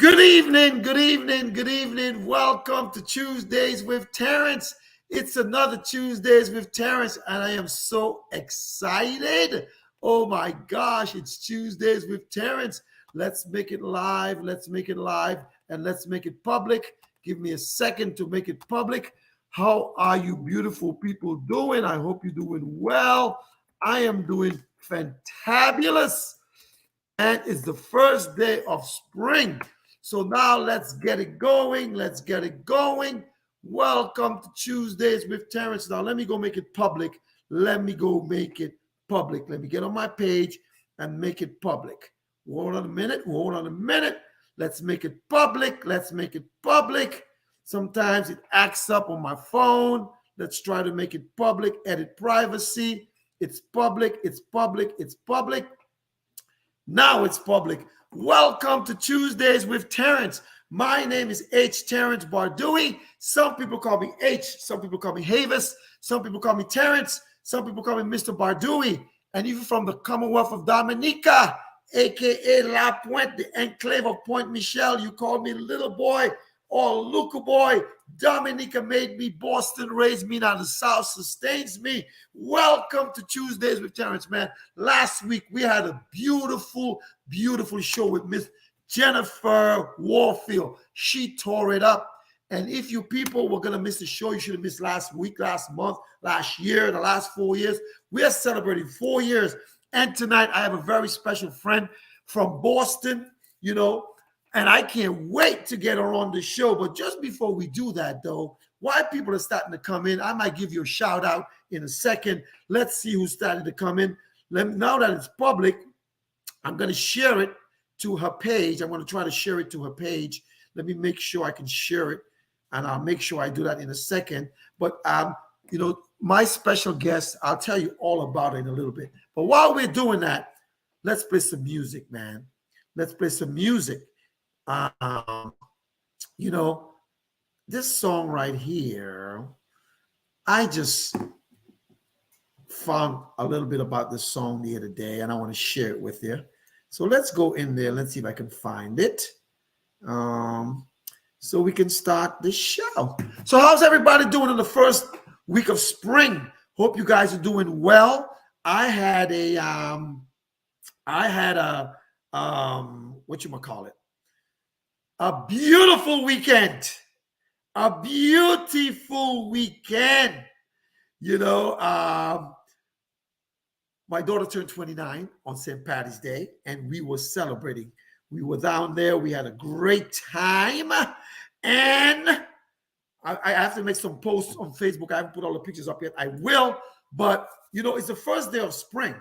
Good evening, good evening, good evening. Welcome to Tuesdays with Terrence. It's another Tuesdays with Terrence, and I am so excited. Oh my gosh, it's Tuesdays with Terrence. Let's make it live, let's make it live, and let's make it public. Give me a second to make it public. How are you beautiful people doing? I hope you're doing well. I am doing fantabulous. And it's the first day of spring. So now let's get it going. Let's get it going. Welcome to Tuesdays with Terrence. Now let me go make it public. Let me go make it public. Let me get on my page and make it public. Hold on a minute. Hold on a minute. Let's make it public. Let's make it public. Sometimes it acts up on my phone. Let's try to make it public. Edit privacy. It's public. It's public. It's public. Now it's public. Welcome to Tuesdays with Terrence. My name is H. Terrence Bardui. Some people call me H. Some people call me Havis. Some people call me Terrence. Some people call me Mr. Bardui. And even from the Commonwealth of Dominica, a.k.a. La Pointe, the enclave of Point Michel, you call me little boy or Luca boy. Dominica made me, Boston raised me, now the South sustains me. Welcome to Tuesdays with Terrence, man. Last week, we had a beautiful, beautiful show with Miss Jennifer Warfield. She tore it up. And if you people were going to miss the show, you should have missed last week, last month, last year, the last 4 years. We are celebrating 4 years. And tonight, I have a very special friend from Boston, and I can't wait to get her on the show. But just before we do that, though, while people are starting to come in, I might give you a shout out in a second. Let's see who's starting to come in. Now that it's public, I'm going to share it to her page. I'm going to try to share it to her page. Let me make sure I can share it, and I'll make sure I do that in a second. But, my special guest, I'll tell you all about it in a little bit. But while we're doing that, let's play some music, man. Let's play some music. This song right here, I just found a little bit about this song the other day, and I want to share it with you. So let's go in there. Let's see if I can find it. So we can start the show. So how's everybody doing in the first week of spring? Hope you guys are doing well. I had a whatchamacallit? A beautiful weekend. A beautiful weekend. My daughter turned 29 on St. Patty's Day, and we were celebrating. We were down there. We had a great time. And I have to make some posts on Facebook. I haven't put all the pictures up yet. I will. But, it's the first day of spring.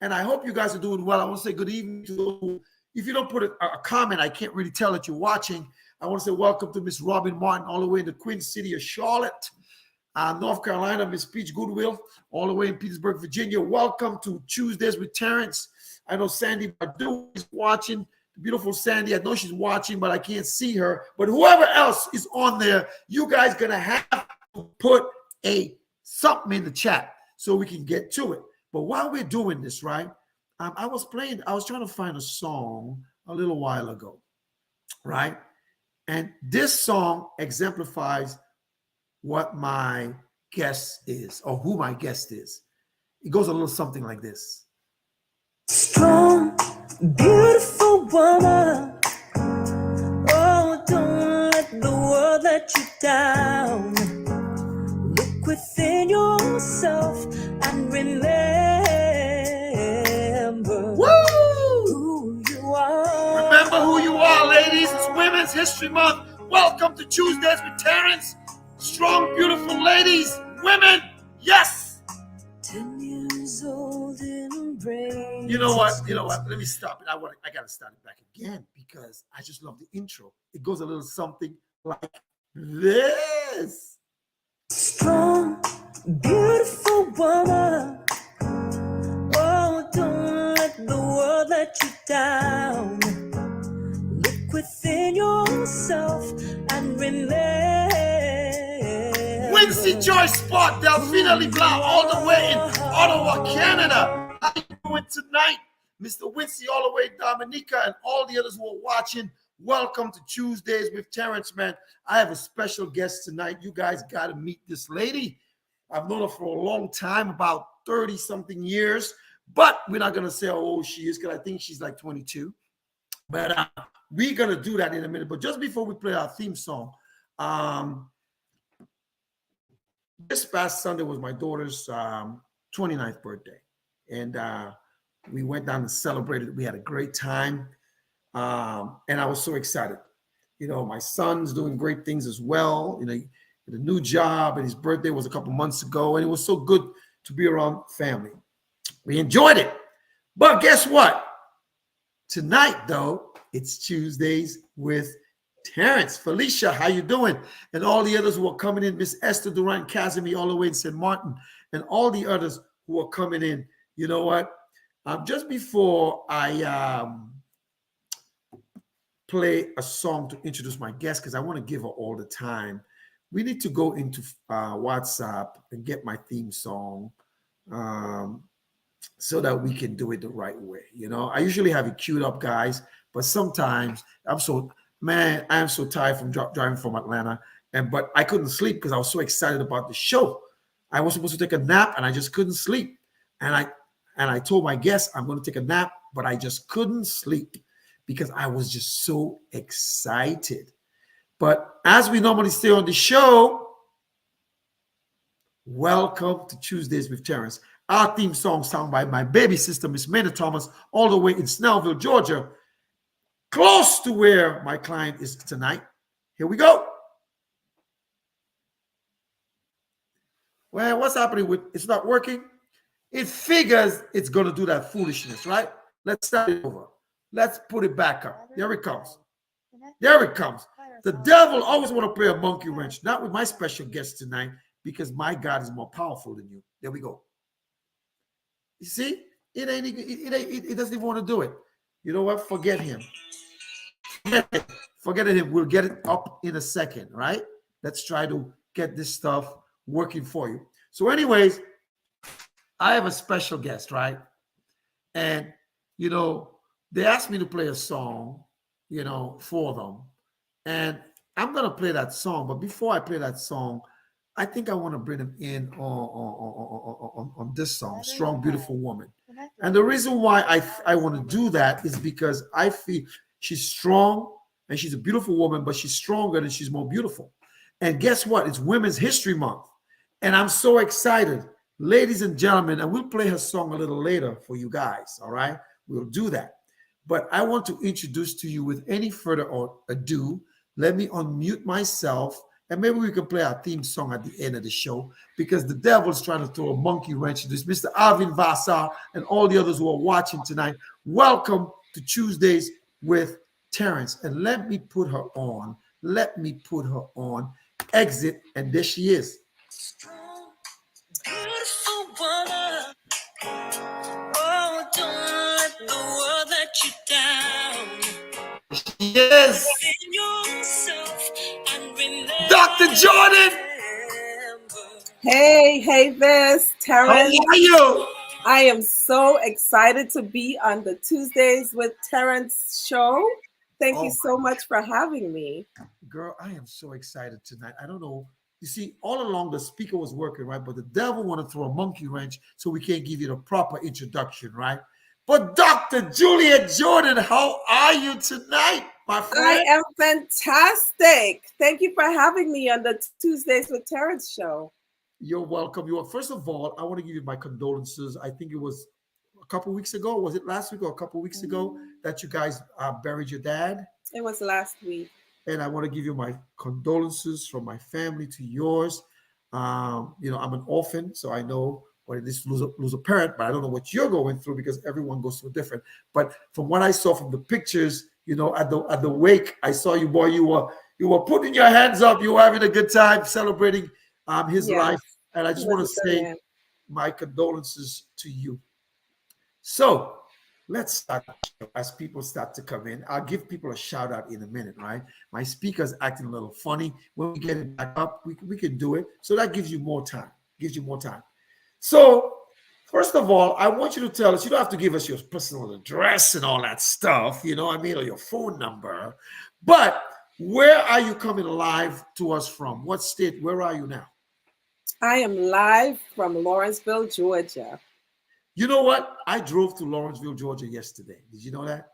And I hope you guys are doing well. I want to say good evening to those who, if you don't put a comment, I can't really tell that you're watching. I want to say welcome to Miss Robin Martin, all the way in the Queen City of Charlotte, North Carolina. Miss Peach Goodwill, all the way in Petersburg, Virginia. Welcome to Tuesdays with Terrence. I know Sandy Badu is watching. The beautiful Sandy, I know she's watching, but I can't see her. But whoever else is on there, you guys going to have to put something in the chat so we can get to it. But while we're doing this, right, I was trying to find a song a little while ago, right? And this song exemplifies what my guest is, or who my guest is. It goes a little something like this. Strong, beautiful woman. Oh, don't let the world let you down. Look within yourself and remember who you are. Remember who you are, ladies. It's Women's History Month. Welcome to Tuesdays with Terrence. Strong, beautiful ladies, women, yes. 10 years old in embrace. You know what? Let me stop it. I gotta start it back again because I just love the intro. It goes a little something like this. Strong, beautiful woman. Oh, don't let the world let you down. Look within yourself and remember. Quincy Joyce Sport, Delphina LeBlanc, all the way in Ottawa, Canada. How you doing tonight? Mr. Wincy all the way in Dominica, and all the others who are watching. Welcome to Tuesdays with Terrence, man. I have a special guest tonight. You guys got to meet this lady. I've known her for a long time, about 30 something years, but we're not going to say how old she is because I think she's like 22. But we're going to do that in a minute. But just before we play our theme song, this past Sunday was my daughter's 29th birthday. And we went down and celebrated. We had a great time. And I was so excited. You know, my son's doing great things as well. You know, the new job, and his birthday was a couple months ago. And it was so good to be around family. We enjoyed it. But guess what? Tonight, though, it's Tuesdays with Terrence. Felicia, how you doing? And all the others who are coming in, Miss Esther Durant Casimir, all the way in St. Martin, and all the others who are coming in. You know what? Just before I play a song to introduce my guest, because I want to give her all the time, we need to go into WhatsApp and get my theme song so that we can do it the right way. You know, I usually have it queued up, guys, but sometimes I am so tired from driving from Atlanta, but I couldn't sleep because I was so excited about the show. I was supposed to take a nap and I just couldn't sleep. And I told my guests I'm going to take a nap, but I just couldn't sleep because I was just so excited. But as we normally say on the show, welcome to Tuesdays with Terrence. Our theme song sung by my baby sister, Miss Maynard Thomas, all the way in Snellville, Georgia, close to where my client is tonight. Here we go. Well, what's happening with it's not working? It figures it's going to do that foolishness, right? Let's start it over. Let's put it back up. There it comes. There it comes. The devil always want to play a monkey wrench, not with my special guest tonight, because my God is more powerful than you. There we go. You see, it doesn't even want to do it. You know what? Forget him. Forget him. We'll get it up in a second, right? Let's try to get this stuff working for you. So anyways, I have a special guest, right? And, you know, they asked me to play a song, you know, for them. And I'm going to play that song. But before I play that song, I think I want to bring them in on this song, Strong, Beautiful Woman. And the reason why I want to do that is because I feel she's strong and she's a beautiful woman, but she's stronger and she's more beautiful. And guess what? It's Women's History Month. And I'm so excited. Ladies and gentlemen, and we'll play her song a little later for you guys, all right? We'll do that. But I want to introduce to you, with any further ado, let me unmute myself, and maybe we can play our theme song at the end of the show, because the devil's trying to throw a monkey wrench into this. Mr. Alvin Vassar and all the others who are watching tonight, welcome to Tuesdays with Terrence. And let me put her on. Let me put her on. Exit, and there she is. Strong, beautiful woman. Oh, don't let the world let you down. Yes. In yourself and remember. Dr. Jordan. Hey, Vis, Terrence. How are you? I am so excited to be on the Tuesdays with Terrence show. Thank you so much for having me. Girl, I am so excited tonight. I don't know. You see, all along the speaker was working, right? But the devil want to throw a monkey wrench so we can't give you the proper introduction, right? But Dr. Juliet Jordan, how are you tonight, my friend? I am fantastic. Thank you for having me on the Tuesdays with Terrence show. You're welcome. You are. First of all, I want to give you my condolences. I think it was a couple weeks ago. Was it last week or a couple weeks ago that you guys buried your dad? It was last week. And I want to give you my condolences from my family to yours. You know, I'm an orphan, so I know what it is to lose a parent, but I don't know what you're going through because everyone goes through different. But from what I saw from the pictures, you know, at the wake, I saw you, boy. You were putting your hands up. You were having a good time celebrating his life. And I just want to say my condolences to you. So let's start as people start to come in. I'll give people a shout out in a minute, right? My speaker's acting a little funny. When we get it back up, we can do it. So that gives you more time. So First of all, I want you to tell us, you don't have to give us your personal address and all that stuff, you know what I mean, or your phone number. But where are you coming live to us from? What state? Where are you now? I am live from Lawrenceville, Georgia. You know what? I drove to Lawrenceville, Georgia yesterday. Did you know that?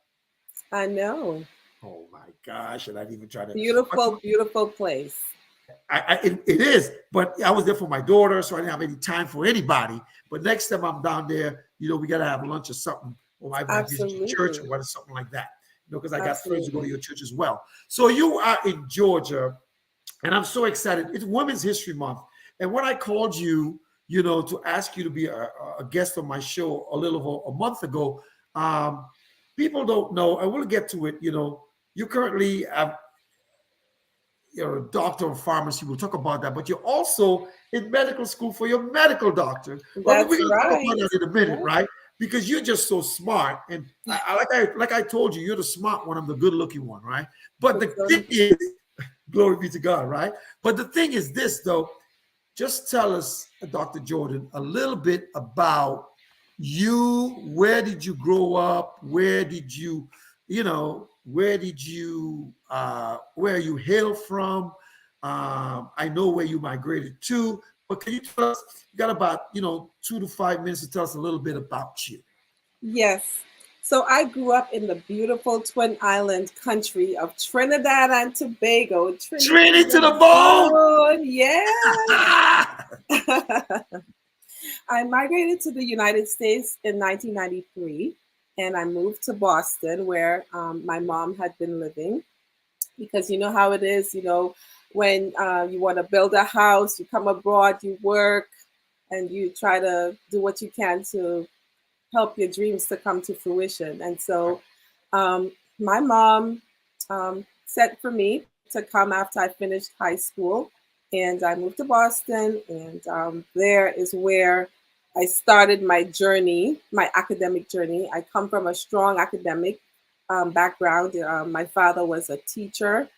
I know. Oh my gosh. And I didn't even try to. Beautiful, beautiful place. It is, but I was there for my daughter, so I didn't have any time for anybody. But next time I'm down there, we got to have lunch or something, or I might visit your church or Absolutely. what, something like that. Because I got friends who go to Absolutely. your church as well. So you are in Georgia, and I'm so excited. It's Women's History Month, and when I called you, to ask you to be a guest on my show a little over a month ago, um, people don't know, and we'll get to it. You currently you're a doctor of pharmacy. We'll talk about that. But you're also in medical school for your medical doctor. Well, we're That's going to talk about right. that in a minute, Yeah. right? Because you're just so smart. And like I told you, you're the smart one. I'm the good looking one, right? But the thing is, glory be to God, right? But the thing is this, though. Just tell us, Dr. Jordan, a little bit about you. Where did you grow up? Where you hail from? I know where you migrated to, but can you tell us, you got about, 2 to 5 minutes to tell us a little bit about you. Yes. So I grew up in the beautiful Twin Island country of Trinidad and Tobago. Trinity Trinity to to the the bone. bone. Yeah. I migrated to the United States in 1993, and I moved to Boston, where my mom had been living. Because you know how it is, when you want to build a house, you come abroad, you work, and you try to do what you can to help your dreams to come to fruition. And so my mom sent for me to come after I finished high school. And I moved to Boston. And there is where I started my journey, my academic journey. I come from a strong academic background. My father was a teacher,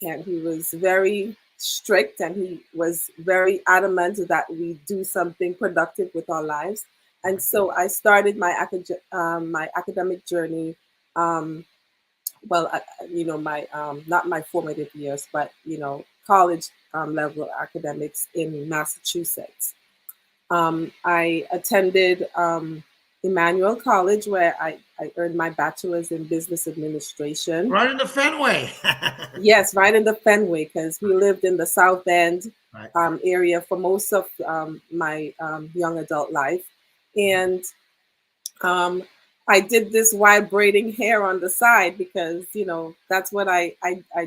and he was very strict, and he was very adamant that we do something productive with our lives. And so I started my academic journey. Um, my not my formative years, but college level academics in Massachusetts. I attended Emmanuel College, where I earned my bachelor's in business administration. Right in the Fenway. Yes, right in the Fenway, because we lived in the South End Right. area for most of my young adult life. And um, I did this while braiding hair on the side because, that's what I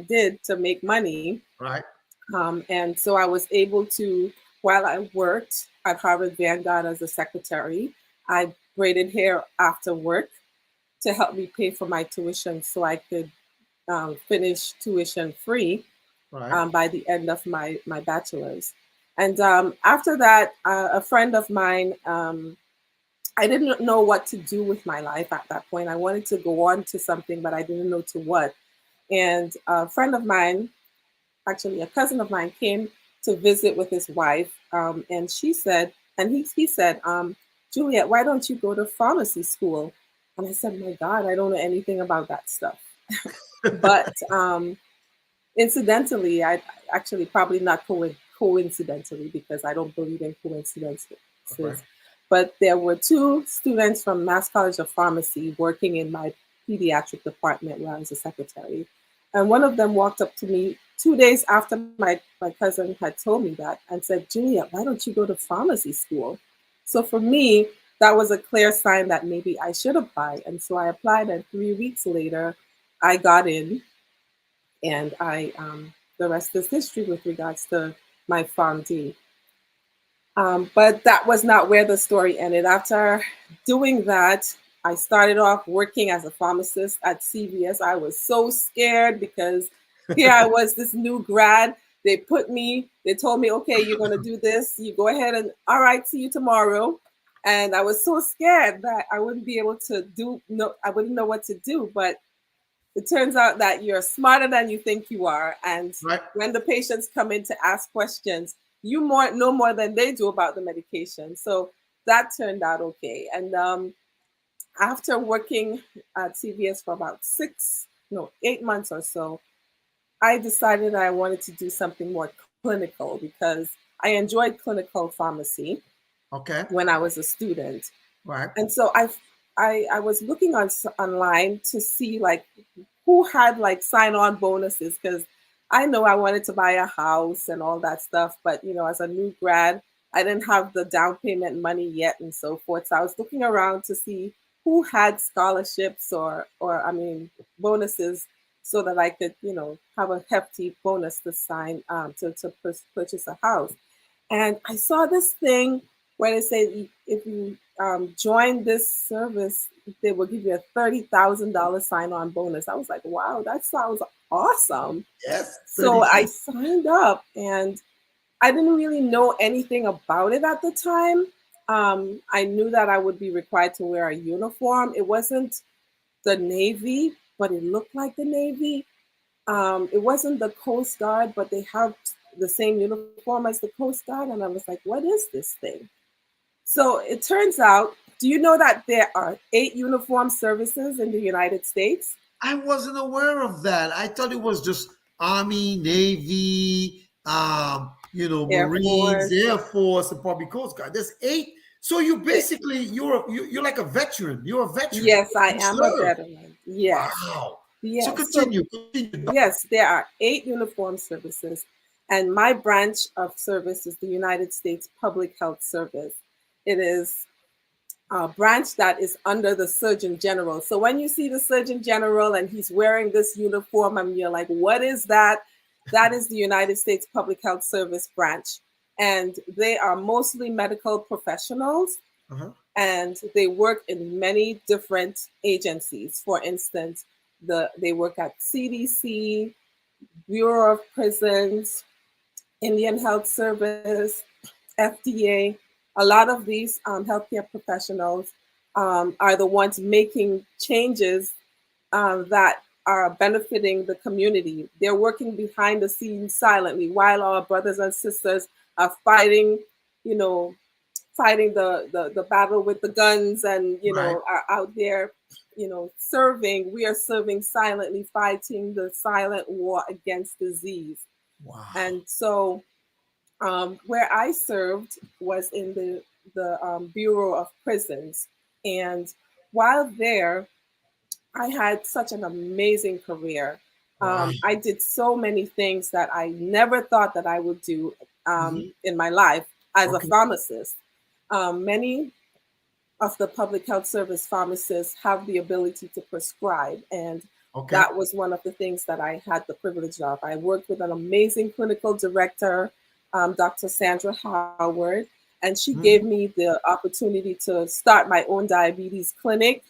did to make money. Right. And so I was able to, while I worked at Harvard Vanguard as a secretary, I braided hair after work to help me pay for my tuition so I could finish tuition free Right. by the end of my bachelor's. And after that, a friend of mine, I didn't know what to do with my life at that point. I wanted to go on to something, but I didn't know to what. And a friend of mine, actually a cousin of mine, came to visit with his wife, and she said, and he said, Juliet, why don't you go to pharmacy school? And I said, my God, I don't know anything about that stuff. But incidentally, I actually probably not coincidentally, because I don't believe in coincidences. Okay. But there were two students from Mass College of Pharmacy working in my pediatric department where I was a secretary. And one of them walked up to me 2 days after my cousin had told me that and said, Juliet, why don't you go to pharmacy school? So for me, that was a clear sign that maybe I should apply. And so I applied, and 3 weeks later, I got in, and the rest is history with regards to my PharmD. But that was not where the story ended. After doing that, I started off working as a pharmacist at CVS. I was so scared because here I was, this new grad. They told me, okay, you're going to do this. You go ahead and, all right, see you tomorrow. And I was so scared that I wouldn't be able to I wouldn't know what to do. But it turns out that you're smarter than you think you are. And Right. when the patients come in to ask questions, you know more than they do about the medication. So that turned out okay. And after working at CVS for about 8 months or so, I decided I wanted to do something more clinical because I enjoyed clinical pharmacy Okay. when I was a student. Right. And so I was looking online to see like who had like sign-on bonuses because I know I wanted to buy a house and all that stuff, but as a new grad, I didn't have the down payment money yet and so forth. So I was looking around to see who had scholarships or I mean bonuses so that I could have a hefty bonus to sign to purchase a house. And I saw this thing where they said if you join this service, they will give you a $30,000 sign-on bonus. I was like, wow, that sounds awesome. Yes. So 30. I signed up, and I didn't really know anything about it at the time. I knew that I would be required to wear a uniform. It wasn't the Navy, but it looked like the Navy. It wasn't the Coast Guard, but they have the same uniform as the Coast Guard. And I was like, what is this thing? So it turns out, do you know that there are 8 uniform services in the United States? I wasn't aware of that. I thought it was just Army, Navy, Air Marines, Force. Air Force, and probably Coast Guard. There's 8. So you basically you're like a veteran. You're a veteran. Yes, I You am a serve. veteran. Yes. Wow. So Yes. So, continue. yes, there are 8 uniform services. And my branch of service is the United States Public Health Service. It is a branch that is under the Surgeon General. So when you see the Surgeon General and he's wearing this uniform and you're like, what is that? That is the United States Public Health Service branch. And they are mostly medical professionals Uh-huh. and they work in many different agencies. For instance, they work at CDC, Bureau of Prisons, Indian Health Service, FDA. A lot of these healthcare professionals are the ones making changes that are benefiting the community. They're working behind the scenes silently while our brothers and sisters are fighting, you know, fighting the battle with the guns and, Right. are out there, serving. We are serving silently, fighting the silent war against disease. Wow. And so where I served was in the Bureau of Prisons. And while there, I had such an amazing career. Wow. I did so many things that I never thought that I would do Mhm. in my life as a Okay. pharmacist. Many of the public health service pharmacists have the ability to prescribe. And Okay. that was one of the things that I had the privilege of. I worked with an amazing clinical director, Dr. Sandra Howard, and she gave Mhm. me the opportunity to start my own diabetes clinic.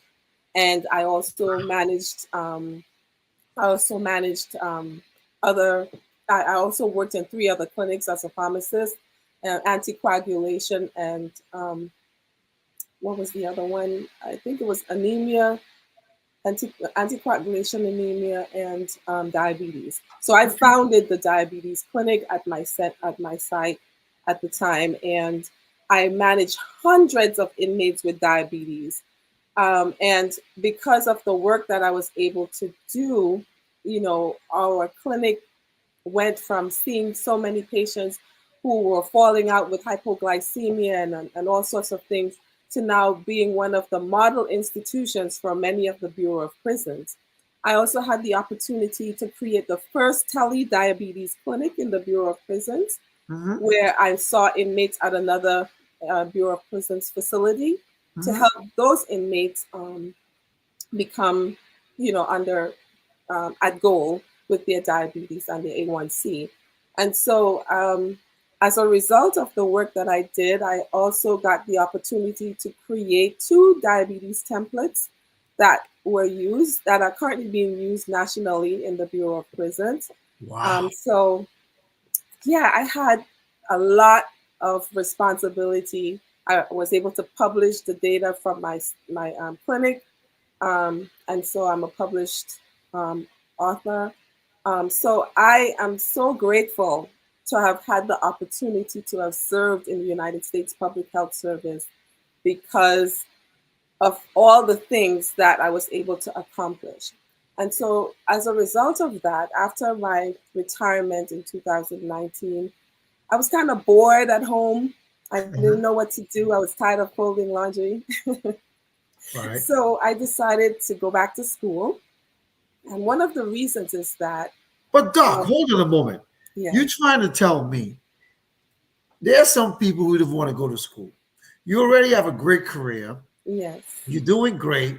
And I also managed other. I also worked in 3 other clinics as a pharmacist, anticoagulation, and what was the other one? I think it was anemia, anticoagulation, anemia, and diabetes. So I Okay. founded the diabetes clinic at my site at the time, and I managed hundreds of inmates with diabetes. And because of the work that I was able to do, our clinic went from seeing so many patients who were falling out with hypoglycemia and all sorts of things to now being one of the model institutions for many of the Bureau of Prisons. I also had the opportunity to create the first tele-diabetes clinic in the Bureau of Prisons, Mhm. where I saw inmates at another Bureau of Prisons facility to Mhm. help those inmates become, under at goal with their diabetes and their A1C. And so, as a result of the work that I did, I also got the opportunity to create 2 diabetes templates that are currently being used nationally in the Bureau of Prisons. Wow. So, yeah, I had a lot of responsibility. I was able to publish the data from my clinic, and so I'm a published author. So I am so grateful to have had the opportunity to have served in the United States Public Health Service. because of all the things that I was able to accomplish. And so, as a result of that, after my retirement in 2019, I was kind of bored at home. I didn't know Uh-huh. what to do. I was tired of folding laundry. Right. So, I decided to go back to school. And one of the reasons is that, But Doc, um, hold on a moment. yeah, You're trying to tell me there are some people who don't want to go to school. You already have a great career. yes, You're doing great.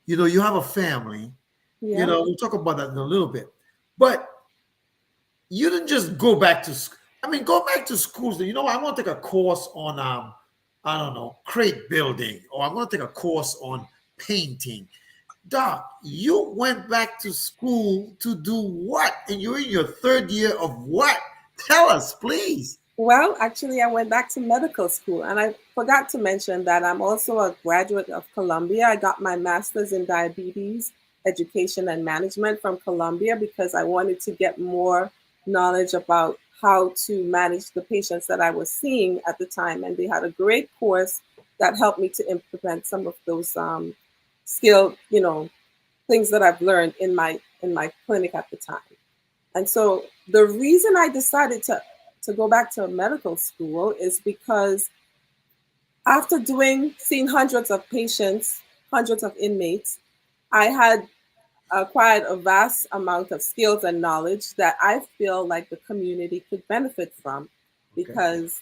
You have a family. yeah, We'll talk about that in a little bit. But you didn't just go back to school. I mean, go back to schools. I want to take a course on I don't know, crate building, or I'm going to take a course on painting. Doc, you went back to school to do what? And you're in your third year of what? Tell us, please. Well, actually, I went back to medical school, and I forgot to mention that I'm also a graduate of Columbia. I got my master's in diabetes education and management from Columbia because I wanted to get more knowledge about how to manage the patients that I was seeing at the time. And they had a great course that helped me to implement some of those skill, things that I've learned in my clinic at the time. And so the reason I decided to go back to medical school is because after seeing hundreds of patients, hundreds of inmates, I had acquired a vast amount of skills and knowledge that I feel like the community could benefit from Okay. because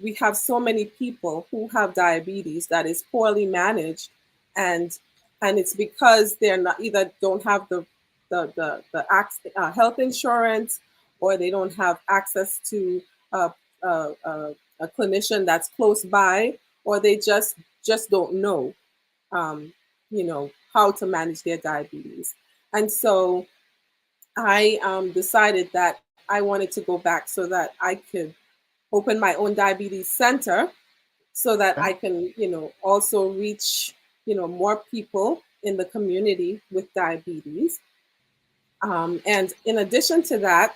we have so many people who have diabetes that is poorly managed, and it's because they're not either don't have the health insurance, or they don't have access to a, a clinician that's close by, or they just don't know how to manage their diabetes. And so I decided that I wanted to go back so that I could open my own diabetes center so that I can, also reach, more people in the community with diabetes. And in addition to that,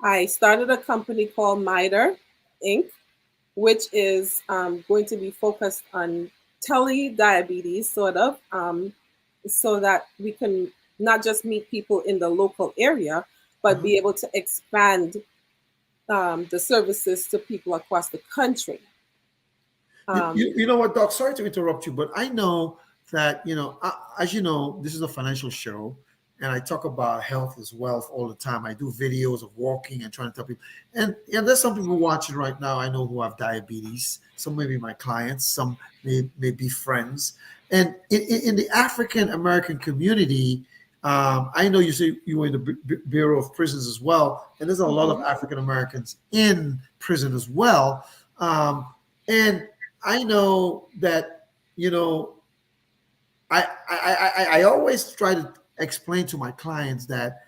I started a company called MITRE Inc., which is going to be focused on tele-diabetes, sort of, so that we can not just meet people in the local area, but Uh-huh. be able to expand the services to people across the country. Um, You know what, Doc? Sorry to interrupt you, but I know that, as you know, this is a financial show, and I talk about health as wealth all the time. I do videos of walking and trying to tell people. And there's some people watching right now I know who have diabetes. Some may be my clients, some may be friends. And in the African American community, I know you say you were in the Bureau of Prisons as well, and there's a lot of mhm. African Americans in prison as well. And I know that, I always try to explain to my clients that,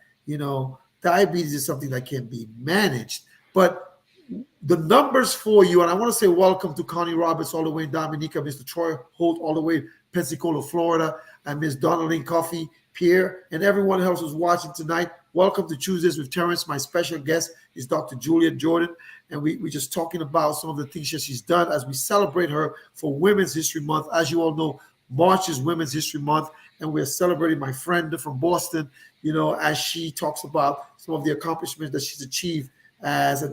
diabetes is something that can be managed. But the numbers for you, and I want to say welcome to Connie Roberts all the way in Dominica, Mr. Troy Holt all the way Pensacola, Florida, and Miss Donalyn Coffey, Pierre, and everyone else who's watching tonight. Welcome to Tuesdays with Terrence. My special guest is Dr. Juliet Jordan, and we're just talking about some of the things that she's done as we celebrate her for Women's History Month. As you all know, March is Women's History Month, and we're celebrating my friend from Boston, as she talks about some of the accomplishments that she's achieved as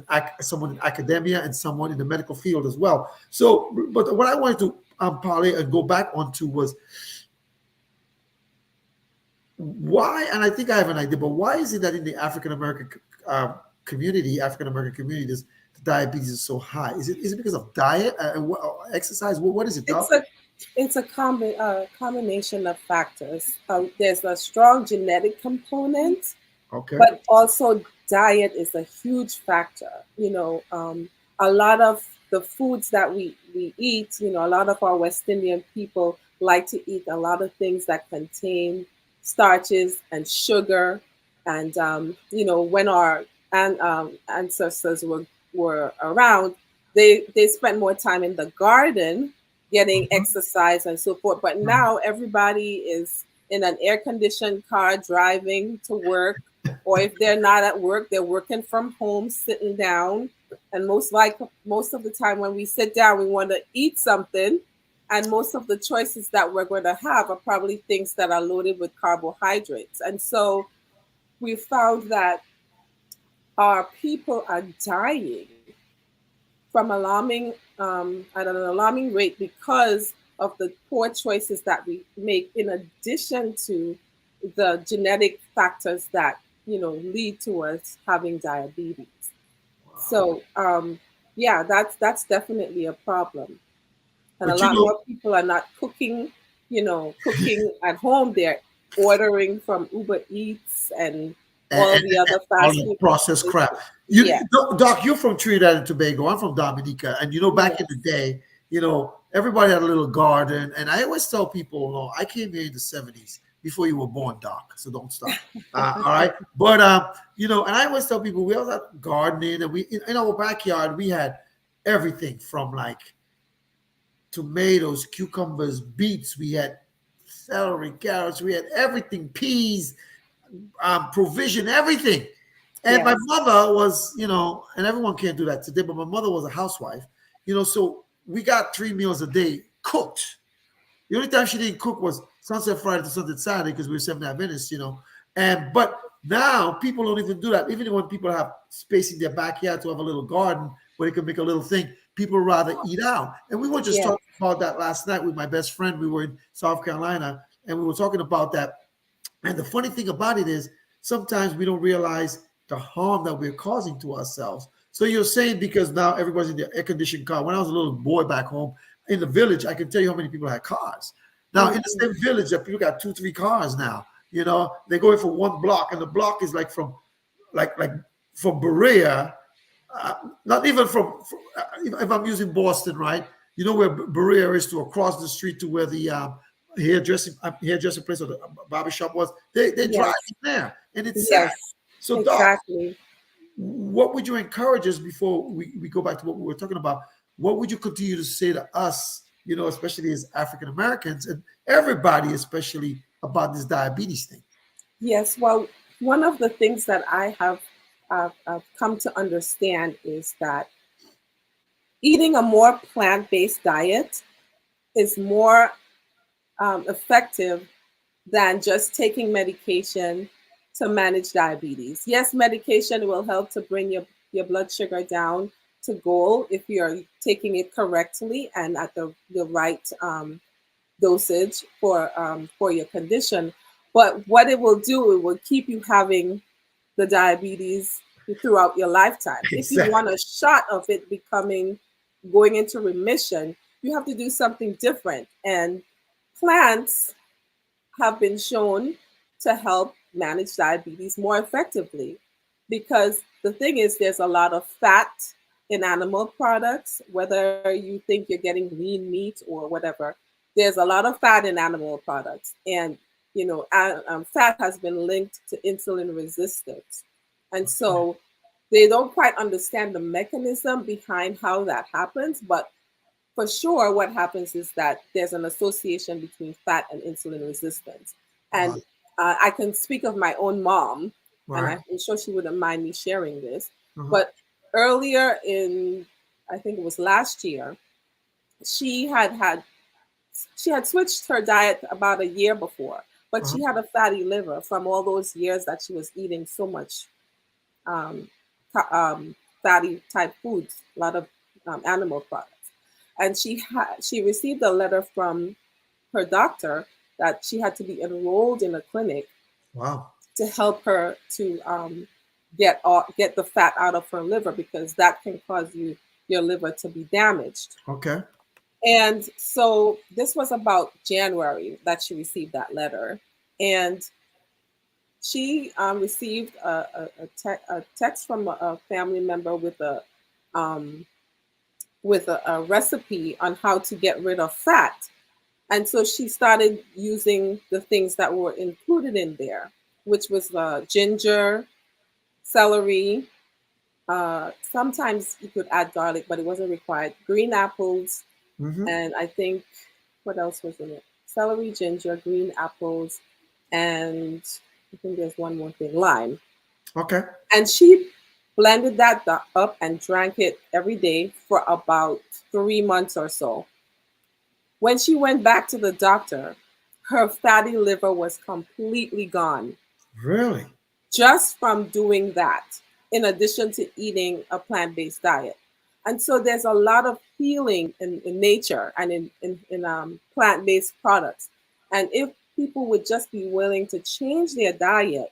someone in academia and someone in the medical field as well. So, but what I wanted to parlay and go back onto was why, and I think I have an idea, but why is it that in the African American communities, the diabetes is so high? Is it because of diet and exercise? What is it, It's Doc? a combination of factors. There's a strong genetic component, Okay. but also diet is a huge factor. A lot of the foods that we eat, a lot of our West Indian people like to eat a lot of things that contain starches and sugar. And, when our ancestors were around, they spent more time in the garden getting Mhm. exercise and so forth. But now everybody is in an air conditioned car driving to work, or if they're not at work, they're working from home, sitting down. And most of the time when we sit down, we want to eat something, And most of the choices that we're going to have are probably things that are loaded with carbohydrates. And so we found that our people are dying from at an alarming rate because of the poor choices that we make, in addition to the genetic factors that lead to us having diabetes. So yeah, that's definitely a problem, and a But you lot know, more people are not cooking, cooking at home. They're ordering from Uber Eats and all and the other all fast the food processed crap. places. You, Yeah, Doc, you're from Trinidad and Tobago. I'm from Dominica, and back in the yes, day, everybody had a little garden, and I always tell people, no, I came here in the '70s before you were born, Doc. So don't stop. All right, but and I always tell people we always had gardening, and we in our backyard we had everything from like tomatoes, cucumbers, beets. We had celery, carrots. We had everything, peas, provision, everything. And my yes, mother was, and everyone can't do that today, but my mother was a housewife, so we got 3 meals a day cooked. The only time she didn't cook was Sunset Friday to Sunset Saturday because we were Seventh Adventists, And but now people don't even do that. Even when people have space in their backyard to have a little garden where they can make a little thing, people rather eat out. And we were just yes, talking about that last night with my best friend. We were in South Carolina and we were talking about that. And the funny thing about it is sometimes we don't realize the harm that we're causing to ourselves. So you're saying because now everybody's in their air-conditioned car. When I was a little boy back home in the village, I can tell you how many people had cars. Now in the mhm, same village, that people got 2, 3 cars now. They're going for one block, and the block is like like from Berea, uh, not even if I'm using Boston, right? You know where Berea is to across the street to where the hairdressing place or the barber shop was. They drive yes, there, and it's sad. yes, So, Doc, exactly. what would you encourage us before we go back to what we were talking about? What would you continue to say to us, especially as African Americans and everybody, especially about this diabetes thing? Yes, well, one of the things that I have come to understand is that eating a more plant-based diet is more effective than just taking medication to manage diabetes. Yes, medication will help to bring your blood sugar down to goal if you're taking it correctly and at the right dosage for your condition. But what it will do, it will keep you having the diabetes throughout your lifetime. If you want Exactly. a shot of it going into remission, you have to do something different. And plants have been shown to help manage diabetes more effectively, because the thing is there's a lot of fat in animal products, whether you think you're getting lean meat or whatever. There's a lot of fat in animal products, and fat has been linked to insulin resistance. And so they don't quite understand the mechanism behind how that happens, but for sure, what happens is that there's an association between fat and insulin resistance. And I can speak of my own mom, and Right. I'm sure she wouldn't mind me sharing this. Uh-huh. But earlier in, I think it was last year, she had had she had switched her diet about a year before, but Uh-huh. she had a fatty liver from all those years that she was eating so much um, fatty type foods, a lot of animal products. And she received a letter from her doctor that she had to be enrolled in a clinic Wow. to help her to get the fat out of her liver, because that can cause your liver to be damaged. Okay. And so this was about January that she received that letter, and she received a text from a family member um, with a recipe on how to get rid of fat. And so she started using the things that were included in there, which was ginger, celery. Sometimes you could add garlic, but it wasn't required. Green apples, Mm-hmm. and I think what else was in it? Celery, ginger, green apples, and I think there's one more thing, lime. Okay. And she blended that up and drank it every day for about 3 months or so. When she went back to the doctor, her fatty liver was completely gone Really? just from doing that, in addition to eating a plant based diet. And so there's a lot of healing in nature and in plant based products. And if people would just be willing to change their diet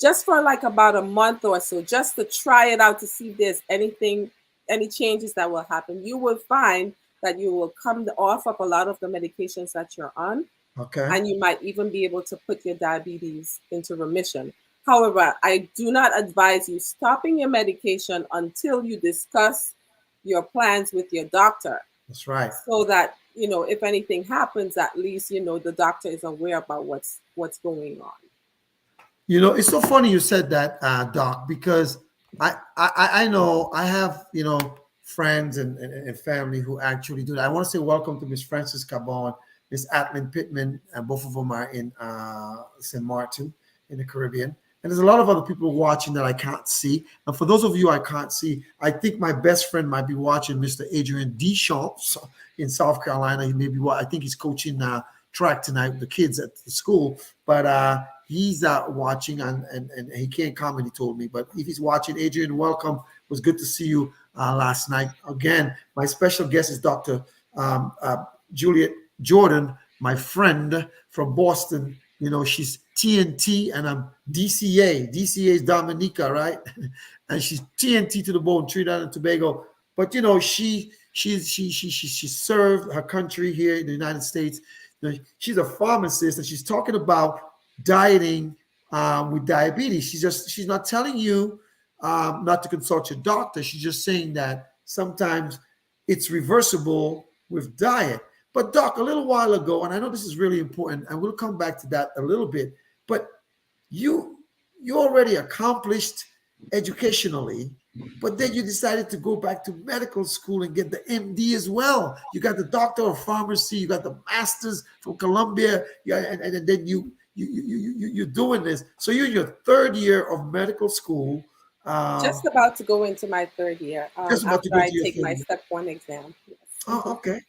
just for like about a month or so, just to try it out to see if there's anything, any changes that will happen, you will find that you will come off of a lot of the medications that you're on, Okay. and you might even be able to put your diabetes into remission. However, I do not advise you stopping your medication until you discuss your plans with your doctor, That's right. so that if anything happens, at least the doctor is aware about what's going on. It's so funny you said that, Doc, because I know I have, friends and family who actually do that. I want to say welcome to Miss Frances Cabon, Miss Atlin Pittman, and both of them are in St. Martin in the Caribbean. And there's a lot of other people watching that I can't see. And for those of you I can't see, I think my best friend might be watching, Mr. Adrian Deschamps in South Carolina. He may be I think he's coaching track tonight with the kids at the school. But he's watching, and he can't comment, he told me. But if he's watching, Adrian, welcome. It was good to see you last night. Again, my special guest is Dr. Juliet Jordan, my friend from Boston. She's TNT and I'm DCA. DCA is Dominica, right? And she's TNT to the bone, Trinidad and Tobago. But she served her country here in the United States. She's a pharmacist, and she's talking about dieting with diabetes. She's not telling you not to consult your doctor. She's just saying that sometimes it's reversible with diet. But Doc, a little while ago, and I know this is really important, and we'll come back to that a little bit, but you already accomplished educationally, but then you decided to go back to medical school and get the MD as well. You got the doctor of pharmacy, you got the master's from Columbia, and then you're doing this. So you're in your third year of medical school. Just about to go into my third year, Just about to after go I to your take third my year. step one exam. Yes. Oh, okay.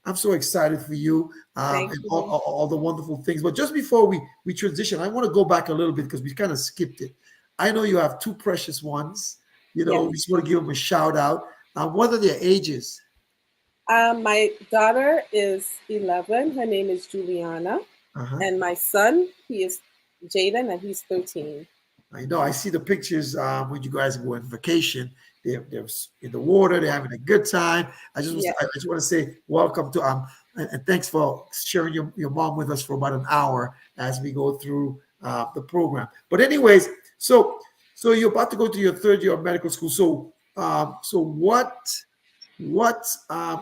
I'm so excited for you, Thank and you. all the wonderful things. But just before we transition, I want to go back a little bit because we kind of skipped it. I know you have two precious ones. Yes. We just want to give them a shout out. What are their ages? My daughter is 11. Her name is Juliana. Uh-huh. And my son, he is Jaden, and he's 13. I know. I see the pictures when you guys go on vacation. They're in the water. They're having a good time. I just Yes. want to say welcome to and thanks for sharing your mom with us for about an hour as we go through the program. But anyways, so you're about to go to your third year of medical school. So what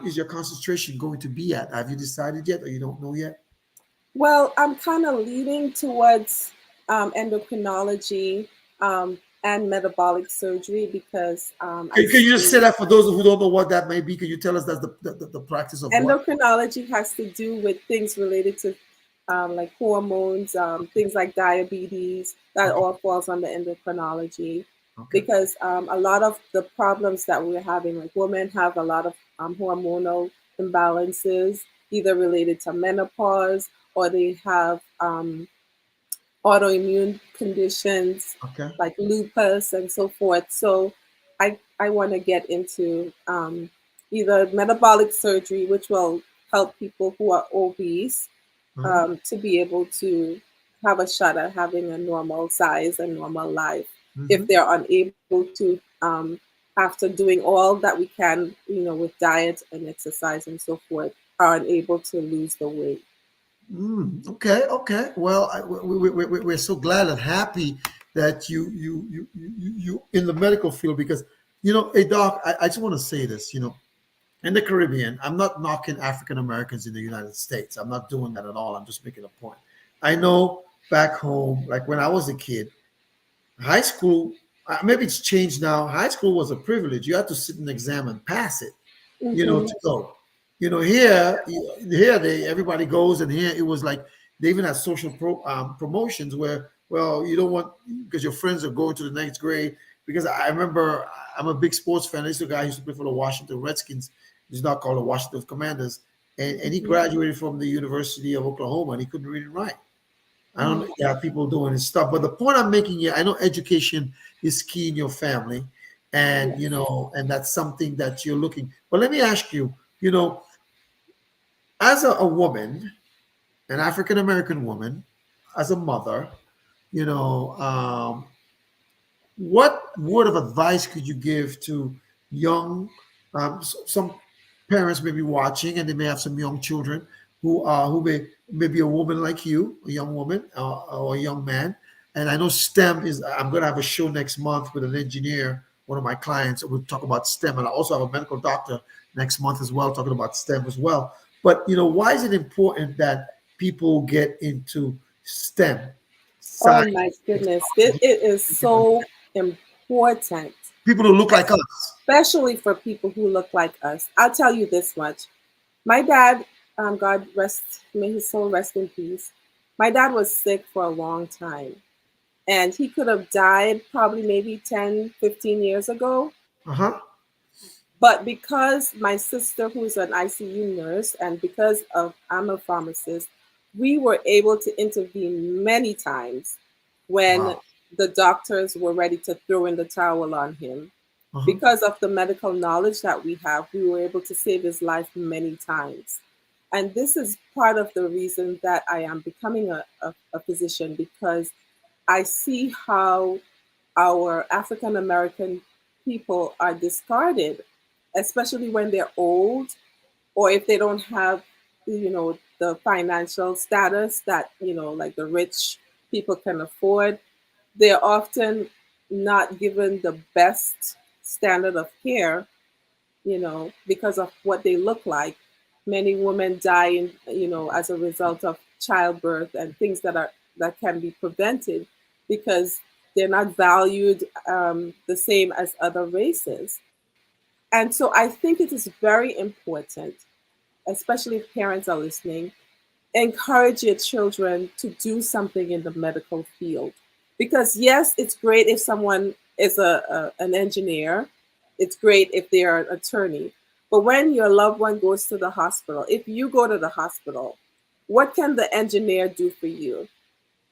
is your concentration going to be at? Have you decided yet, or you don't know yet? Well, I'm kind of leaning towards endocrinology and metabolic surgery because I Can you just say see that for those who don't know what that may be? Can you tell us that's the practice of what? endocrinology has to do with things related to like hormones, things like diabetes. That Okay. all falls under endocrinology Okay. because a lot of the problems that we're having, like women have a lot of hormonal imbalances, either related to menopause or they have autoimmune conditions Okay. like lupus and so forth. So I want to get into either metabolic surgery, which will help people who are obese Uh-huh. to be able to have a shot at having a normal size and normal life if Mhm. they're unable to, after doing all that we can, with diet and exercise and so forth, are unable to lose the weight. Okay. Okay. Well, we're so glad and happy that you in the medical field because hey doc, I just want to say this. In the Caribbean, I'm not knocking African Americans in the United States. I'm not doing that at all. I'm just making a point. I know back home, like when I was a kid, high school, maybe it's changed now. High school was a privilege. You had to sit an exam and pass it, Hmm. to go. Here everybody goes, and here it was like they even had social promotions where, well, you don't want because your friends are going to the next grade. Because I remember I'm a big sports fan. I used to play for the Washington Redskins, He's not called the Washington Commanders, and he Mhm. graduated from the University of Oklahoma, and he couldn't read and write. I don't Oh, know. Yeah, people doing his stuff, but the point I'm making here, I know education is key in your family, and yes. and that's something that you're looking. But let me ask you, you know, as a woman, an African American woman, as a mother, you know, what word of advice could you give to young, some parents may be watching and they may have some young children who may be a woman like you, a young woman or a young man. And I know STEM is, I'm going to have a show next month with an engineer, one of my clients. We'll talk about STEM. And I also have a medical doctor next month as well, talking about STEM as well. But, why is it important that people get into STEM, Oh science, my goodness. It is so important, people who look like us? especially for people who look like us. I'll tell you this much. My dad, God rest, may his soul rest in peace. My dad was sick for a long time, and he could have died probably maybe 10, 15 years ago. Uh-huh. But because my sister, who's an ICU nurse, and because of I'm a pharmacist, we were able to intervene many times when Wow. the doctors were ready to throw in the towel on him. Uh-huh. Because of the medical knowledge that we have, we were able to save his life many times. And this is part of the reason that I am becoming a physician, because I see how our African American people are discarded, especially when they're old, or if they don't have, the financial status that, like the rich people can afford. They're often not given the best standard of care, because of what they look like. Many women die, as a result of childbirth and things that can be prevented because they're not valued the same as other races. And so I think it is very important, especially if parents are listening, encourage your children to do something in the medical field. Because yes, it's great if someone is an engineer, it's great if they are an attorney. But when your loved one goes to the hospital, if you go to the hospital, what can the engineer do for you?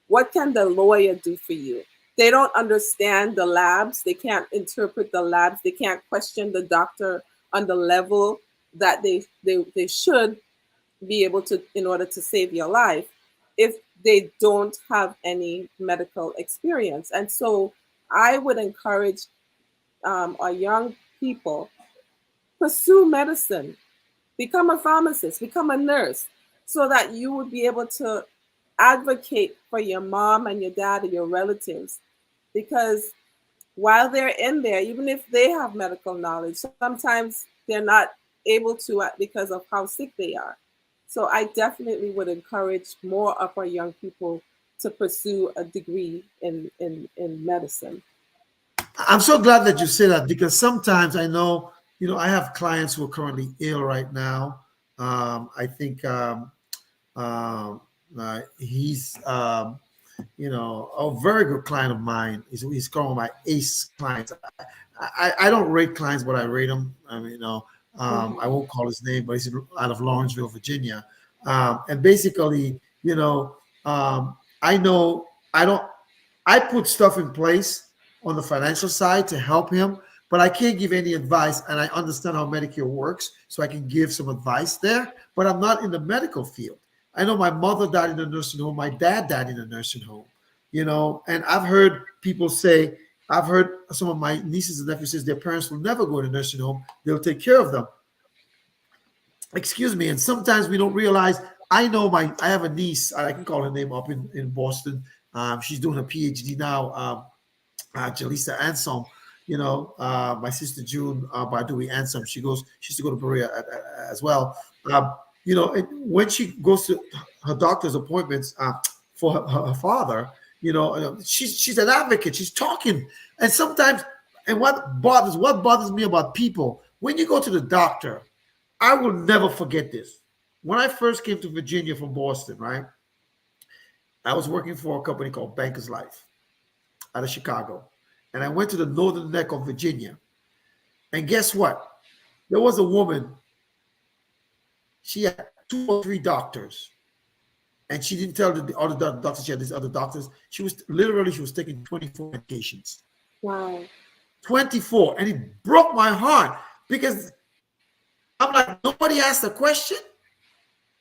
What can the lawyer do for you? They don't understand the labs. They can't interpret the labs. They can't question the doctor on the level that they should be able to, in order to save your life, if they don't have any medical experience. And so I would encourage our young people, pursue medicine, become a pharmacist, become a nurse, so that you would be able to advocate for your mom and your dad and your relatives. Because while they're in there, even if they have medical knowledge, sometimes they're not able to because of how sick they are. So I definitely would encourage more of our young people to pursue a degree in medicine. I'm so glad that you say that, because sometimes I know, I have clients who are currently ill right now. I think he's, a very good client of mine. He's called my ace clients. I don't rate clients, but I rate them. I mean, I Mhm. won't call his name, but he's out of Lawrenceville, Virginia. And basically, I know I don't. I put stuff in place on the financial side to help him, but I can't give any advice. And I understand how Medicare works, so I can give some advice there. But I'm not in the medical field. I know my mother died in a nursing home. My dad died in a nursing home. And I've heard people say, I've heard some of my nieces and nephews say their parents will never go to a nursing home. They'll take care of them. Excuse me. And sometimes we don't realize. I have a niece. I can call her name up in Boston. She's doing a PhD now. Jaleesa Anselm, my sister June Badui Anselm. She used to go to Berea as well. And when she goes to her doctor's appointments for her father, she's an advocate. She's talking, and sometimes, and what bothers me about people, when you go to the doctor, I will never forget this. When I first came to Virginia from Boston, right, I was working for a company called Bankers Life out of Chicago. And I went to the northern neck of Virginia. And guess what? There was a woman. she had 2 or 3 doctors, and she didn't tell the other doctors she had these other doctors. She was taking 24 medications. Wow. 24, and it broke my heart because I'm like, nobody asked a question.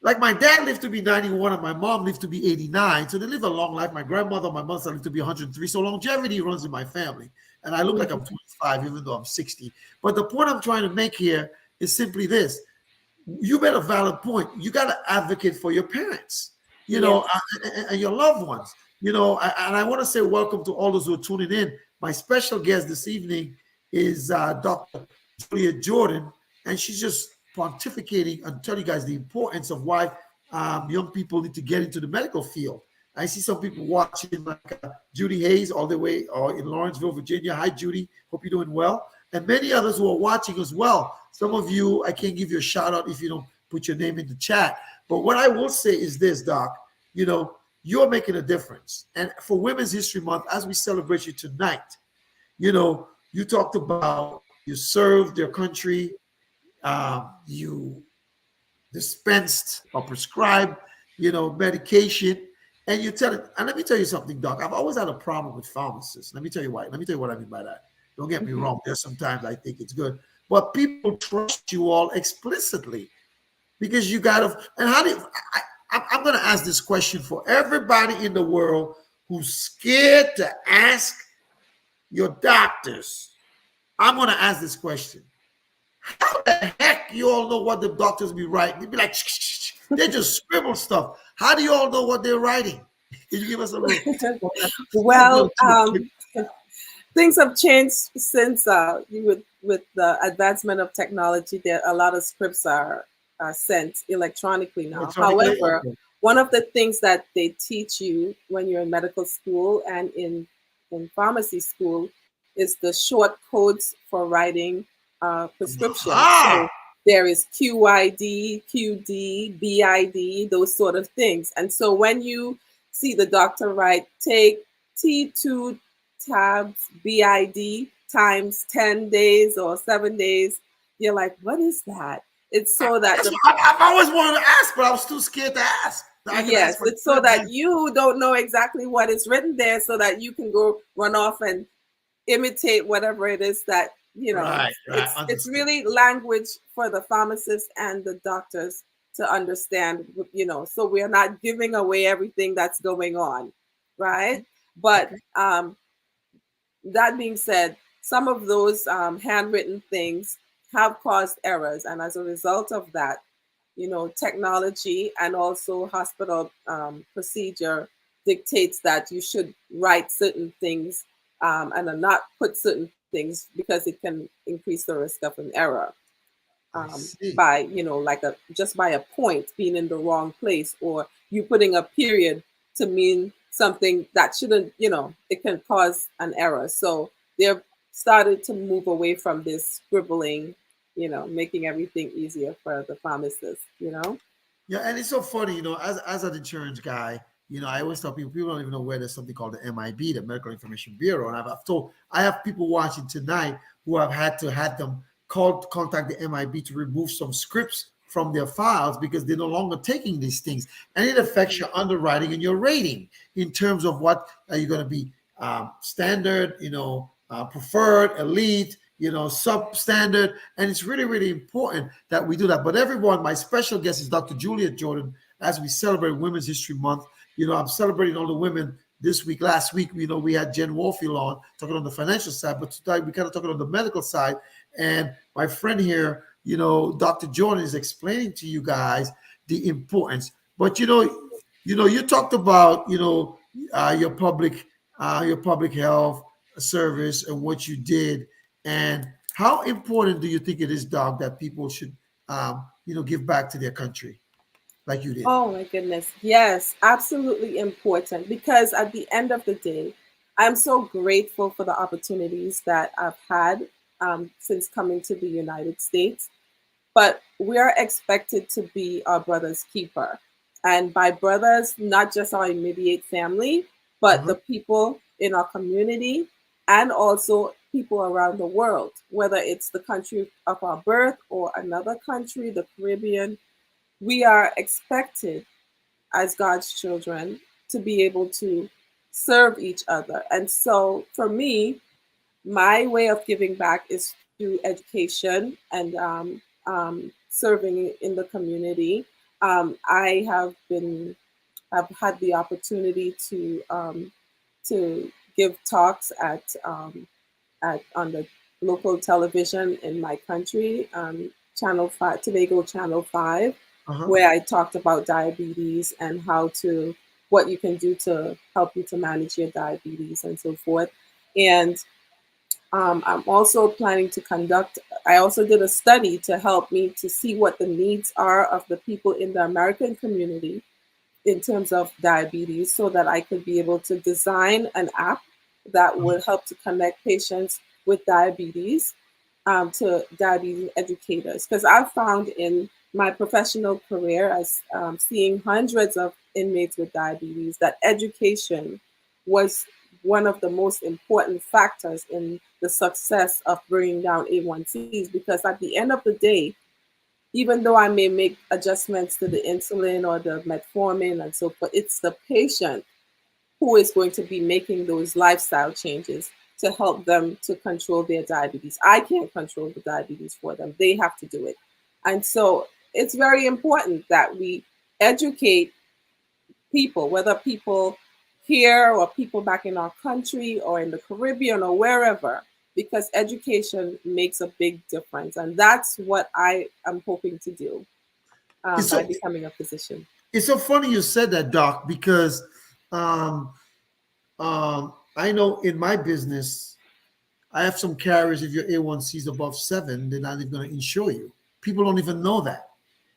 Like my dad lived to be 91 and my mom lived to be 89. So they live a long life. My grandmother, my mother lived to be 103. So longevity runs in my family. And I look like I'm 25, even though I'm 60. But the point I'm trying to make here is simply this. You made a valid point. You got to advocate for your parents, Yes. and your loved ones, and I want to say welcome to all those who are tuning in. My special guest this evening is Dr. Juliet Jordan, and she's just pontificating and tell you guys the importance of why young people need to get into the medical field. I see some people watching, like Judy Hayes, all the way in Lawrenceville, Virginia. Hi, Judy. Hope you're doing well. And many others who are watching as well. Some of you, I can't give you a shout out if you don't put your name in the chat. But what I will say is this, Doc, you're making a difference. And for Women's History Month, as we celebrate you tonight, you talked about you served your country, you dispensed or prescribed, medication. And you tell it, and let me tell you something, Doc. I've always had a problem with pharmacists. Let me tell you why. Let me tell you what I mean by that. Don't get me wrong. There's sometimes I think it's good, but people trust you all explicitly because you got to. And how do you, I'm going to ask this question for everybody in the world who's scared to ask your doctors. I'm going to ask this question. How the heck you all know what the doctors be writing? They'd be like, shh, shh, shh. They just scribble stuff. How do you all know what they're writing? Can you give us a little? Well, things have changed since with the advancement of technology. There a lot of scripts are sent electronically now. However, one of the things that they teach you when you're in medical school and in pharmacy school is the short codes for writing prescriptions. So there is QID, QD, BID, those sort of things. And so when you see the doctor write, take T2 tabs BID times 10 days or 7 days, you're like, what is that? It's so that I've always wanted to ask, but I was too scared to ask. Yes, it's so that you don't know exactly what is written there, so that you can go run off and imitate whatever it is that Right. It's really language for the pharmacists and the doctors to understand. So we are not giving away everything that's going on, right? But that being said, some of those handwritten things have caused errors, and as a result of that, technology and also hospital procedure dictates that you should write certain things and not put certain things because it can increase the risk of an error by just by a point being in the wrong place, or you putting a period to mean something that shouldn't. It can cause an error. So they've started to move away from this scribbling, making everything easier for the pharmacist. Yeah, and it's so funny, as an insurance guy, I always tell people don't even know where there's something called the MIB, the Medical Information Bureau. And I've told, I have people watching tonight who have had them contact the MIB to remove some scripts from their files because they're no longer taking these things. And it affects your underwriting and your rating in terms of what are you going to be standard, preferred, elite, substandard. And it's really, really important that we do that. But everyone, my special guest is Dr. Juliet Jordan. As we celebrate Women's History Month, I'm celebrating all the women this week. Last week, we had Jen Warfield on talking on the financial side, but today we kind of talking on the medical side. And my friend here, Dr. Jordan is explaining to you guys the importance. But you talked about your public health service and what you did, and how important do you think it is, Doc, that people should give back to their country like you did? Oh my goodness. Yes, absolutely important, because at the end of the day, I'm so grateful for the opportunities that I've had since coming to the United States. But we are expected to be our brother's keeper. And by brothers, not just our immediate family, but the people in our community and also people around the world, whether it's the country of our birth or another country, the Caribbean. we are expected as God's children to be able to serve each other. And so for me, my way of giving back is through education and serving in the community. I have had the opportunity to give talks at on the local television in my country, Channel 5, Tobago Channel 5, Uh-huh. where I talked about diabetes and what you can do to help you to manage your diabetes and so forth. And I'm also planning to I also did a study to help me to see what the needs are of the people in the American community in terms of diabetes so that I could be able to design an app that would help to connect patients with diabetes to diabetes educators. Because I've found in my professional career, as seeing hundreds of inmates with diabetes, that education was one of the most important factors in the success of bringing down A1Cs. Because at the end of the day, even though I may make adjustments to the insulin or the metformin and so forth, it's the patient who is going to be making those lifestyle changes to help them to control their diabetes. I can't control the diabetes for them, they have to do it. And so it's very important that we educate people, whether people here or people back in our country or in the Caribbean or wherever, because education makes a big difference. And that's what I am hoping to do It's by so becoming a physician. it's so funny you said that, Doc, because um, I know in my business, I have some carriers. If your A1C is above 7, they're not even going to insure you. People don't even know that,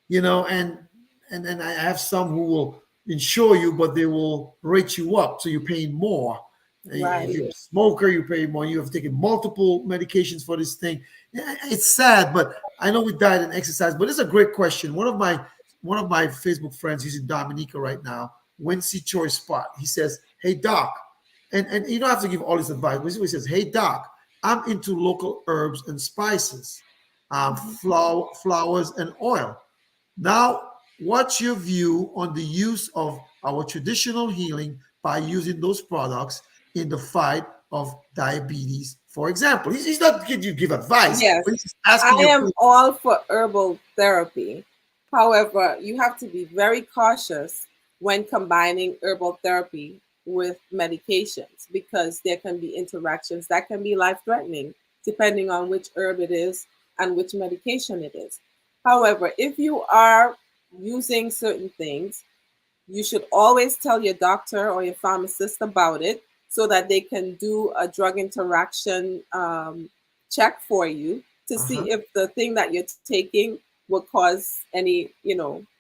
and I have some who will insure you, but they will rate you up, so you're paying more. If Right. you're a smoker, you pay more. You have taken multiple medications for this thing. It's sad, but I know we diet and exercise. But it's a great question. One of my Facebook friends, he's in Dominica right now, Wincy Choice Spot. He says, "Hey Doc," and you don't have to give all this advice, but he says, "Hey Doc, I'm into local herbs and spices, flowers and oil. Now, what's your view on the use of our traditional healing by using those products in the fight of diabetes, for example?" He's not giving you give advice, but Yes, he's just I asking you a am question. all for herbal therapy. However, you have to be very cautious when combining herbal therapy with medications because there can be interactions that can be life threatening depending on which herb it is and which medication it is. However, if you are using certain things, you should always tell your doctor or your pharmacist about it so that they can do a drug interaction check for you to Uh-huh. see if the thing that you're taking will cause any,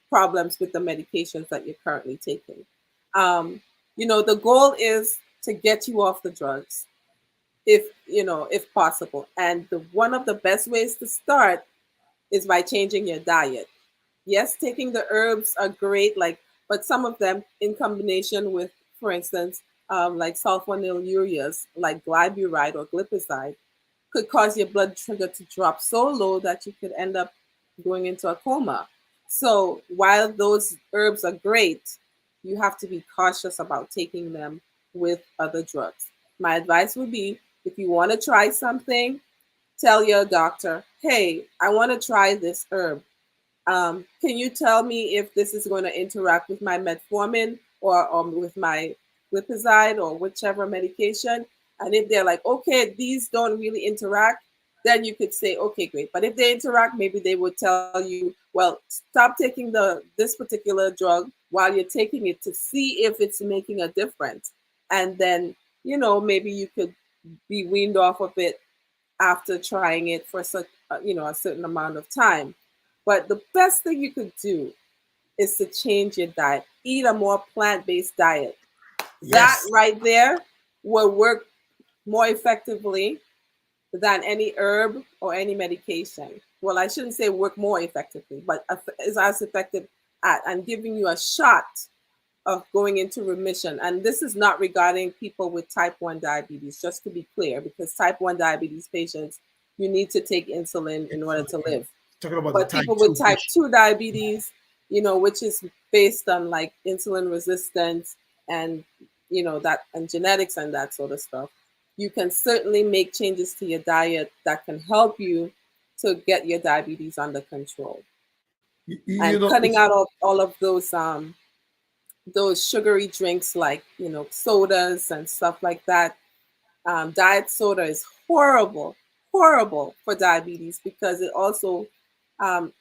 problems with the medications that you're currently taking. Um, the goal is to get you off the drugs if possible. And one of the best ways to start is by changing your diet. Yes, taking the herbs are great, but some of them in combination with, for instance, like sulfonylureas, like glyburide or glipizide, could cause your blood sugar to drop so low that you could end up going into a coma. So while those herbs are great, you have to be cautious about taking them with other drugs. My advice would be if you want to try something, tell your doctor, hey, I want to try this herb. Can you tell me if this is going to interact with my metformin or with my glipizide or whichever medication? And if they're like, okay, these don't really interact, then you could say, okay, great. But if they interact, maybe they would tell you, well, stop taking this particular drug while you're taking it to see if it's making a difference. And then, maybe you could be weaned off of it after trying it for a certain amount of time. But the best thing you could do is to change your diet. Eat a more plant-based diet. That Yes. right there will work more effectively than any herb or any medication. Well, I shouldn't say work more effectively, but is as effective at and giving you a shot of going into remission. And this is not regarding people with type 1 diabetes, just to be clear, because type 1 diabetes patients, you need to take insulin in order to live. Talking about the But type people with 2 type patient. 2 diabetes, which is based on like insulin resistance and that and genetics and that sort of stuff, you can certainly make changes to your diet that can help you to get your diabetes under control. And cutting It's out all of those sugary drinks like sodas and stuff like that. Diet soda is horrible for diabetes because it also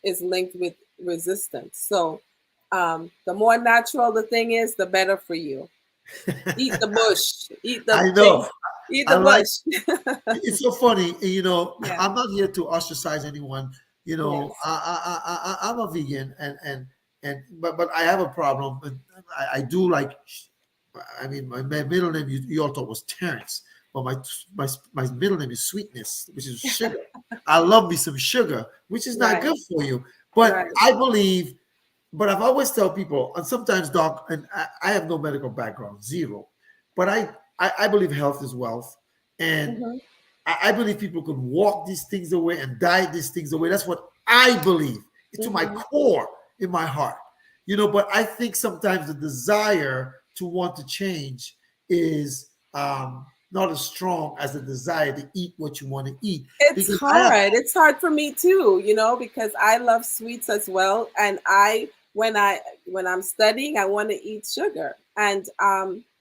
is linked with resistance. So the more natural the thing is, the better for you. Eat the bush, eat the I know. things, eat I the like. bush. It's so funny. Yeah. I'm not here to ostracize anyone. Yes. I'm a vegan, and but I have a problem. I do like. I mean, my middle name you all thought was Terrence, but my my middle name is Sweetness, which is sugar. I love me some sugar, which is not Right. good for you. But Right. I believe, but I've always tell people, and sometimes, doc, and I have no medical background, zero, but I believe health is wealth, and Hmm. I believe people can walk these things away and diet these things away. That's what I believe to my Hmm. core in my heart. But I think sometimes the desire to want to change is not as strong as the desire to eat what you want to eat. It's Because I have, hard. It's hard for me too, because I love sweets as well. And when I'm studying, I want to eat sugar. And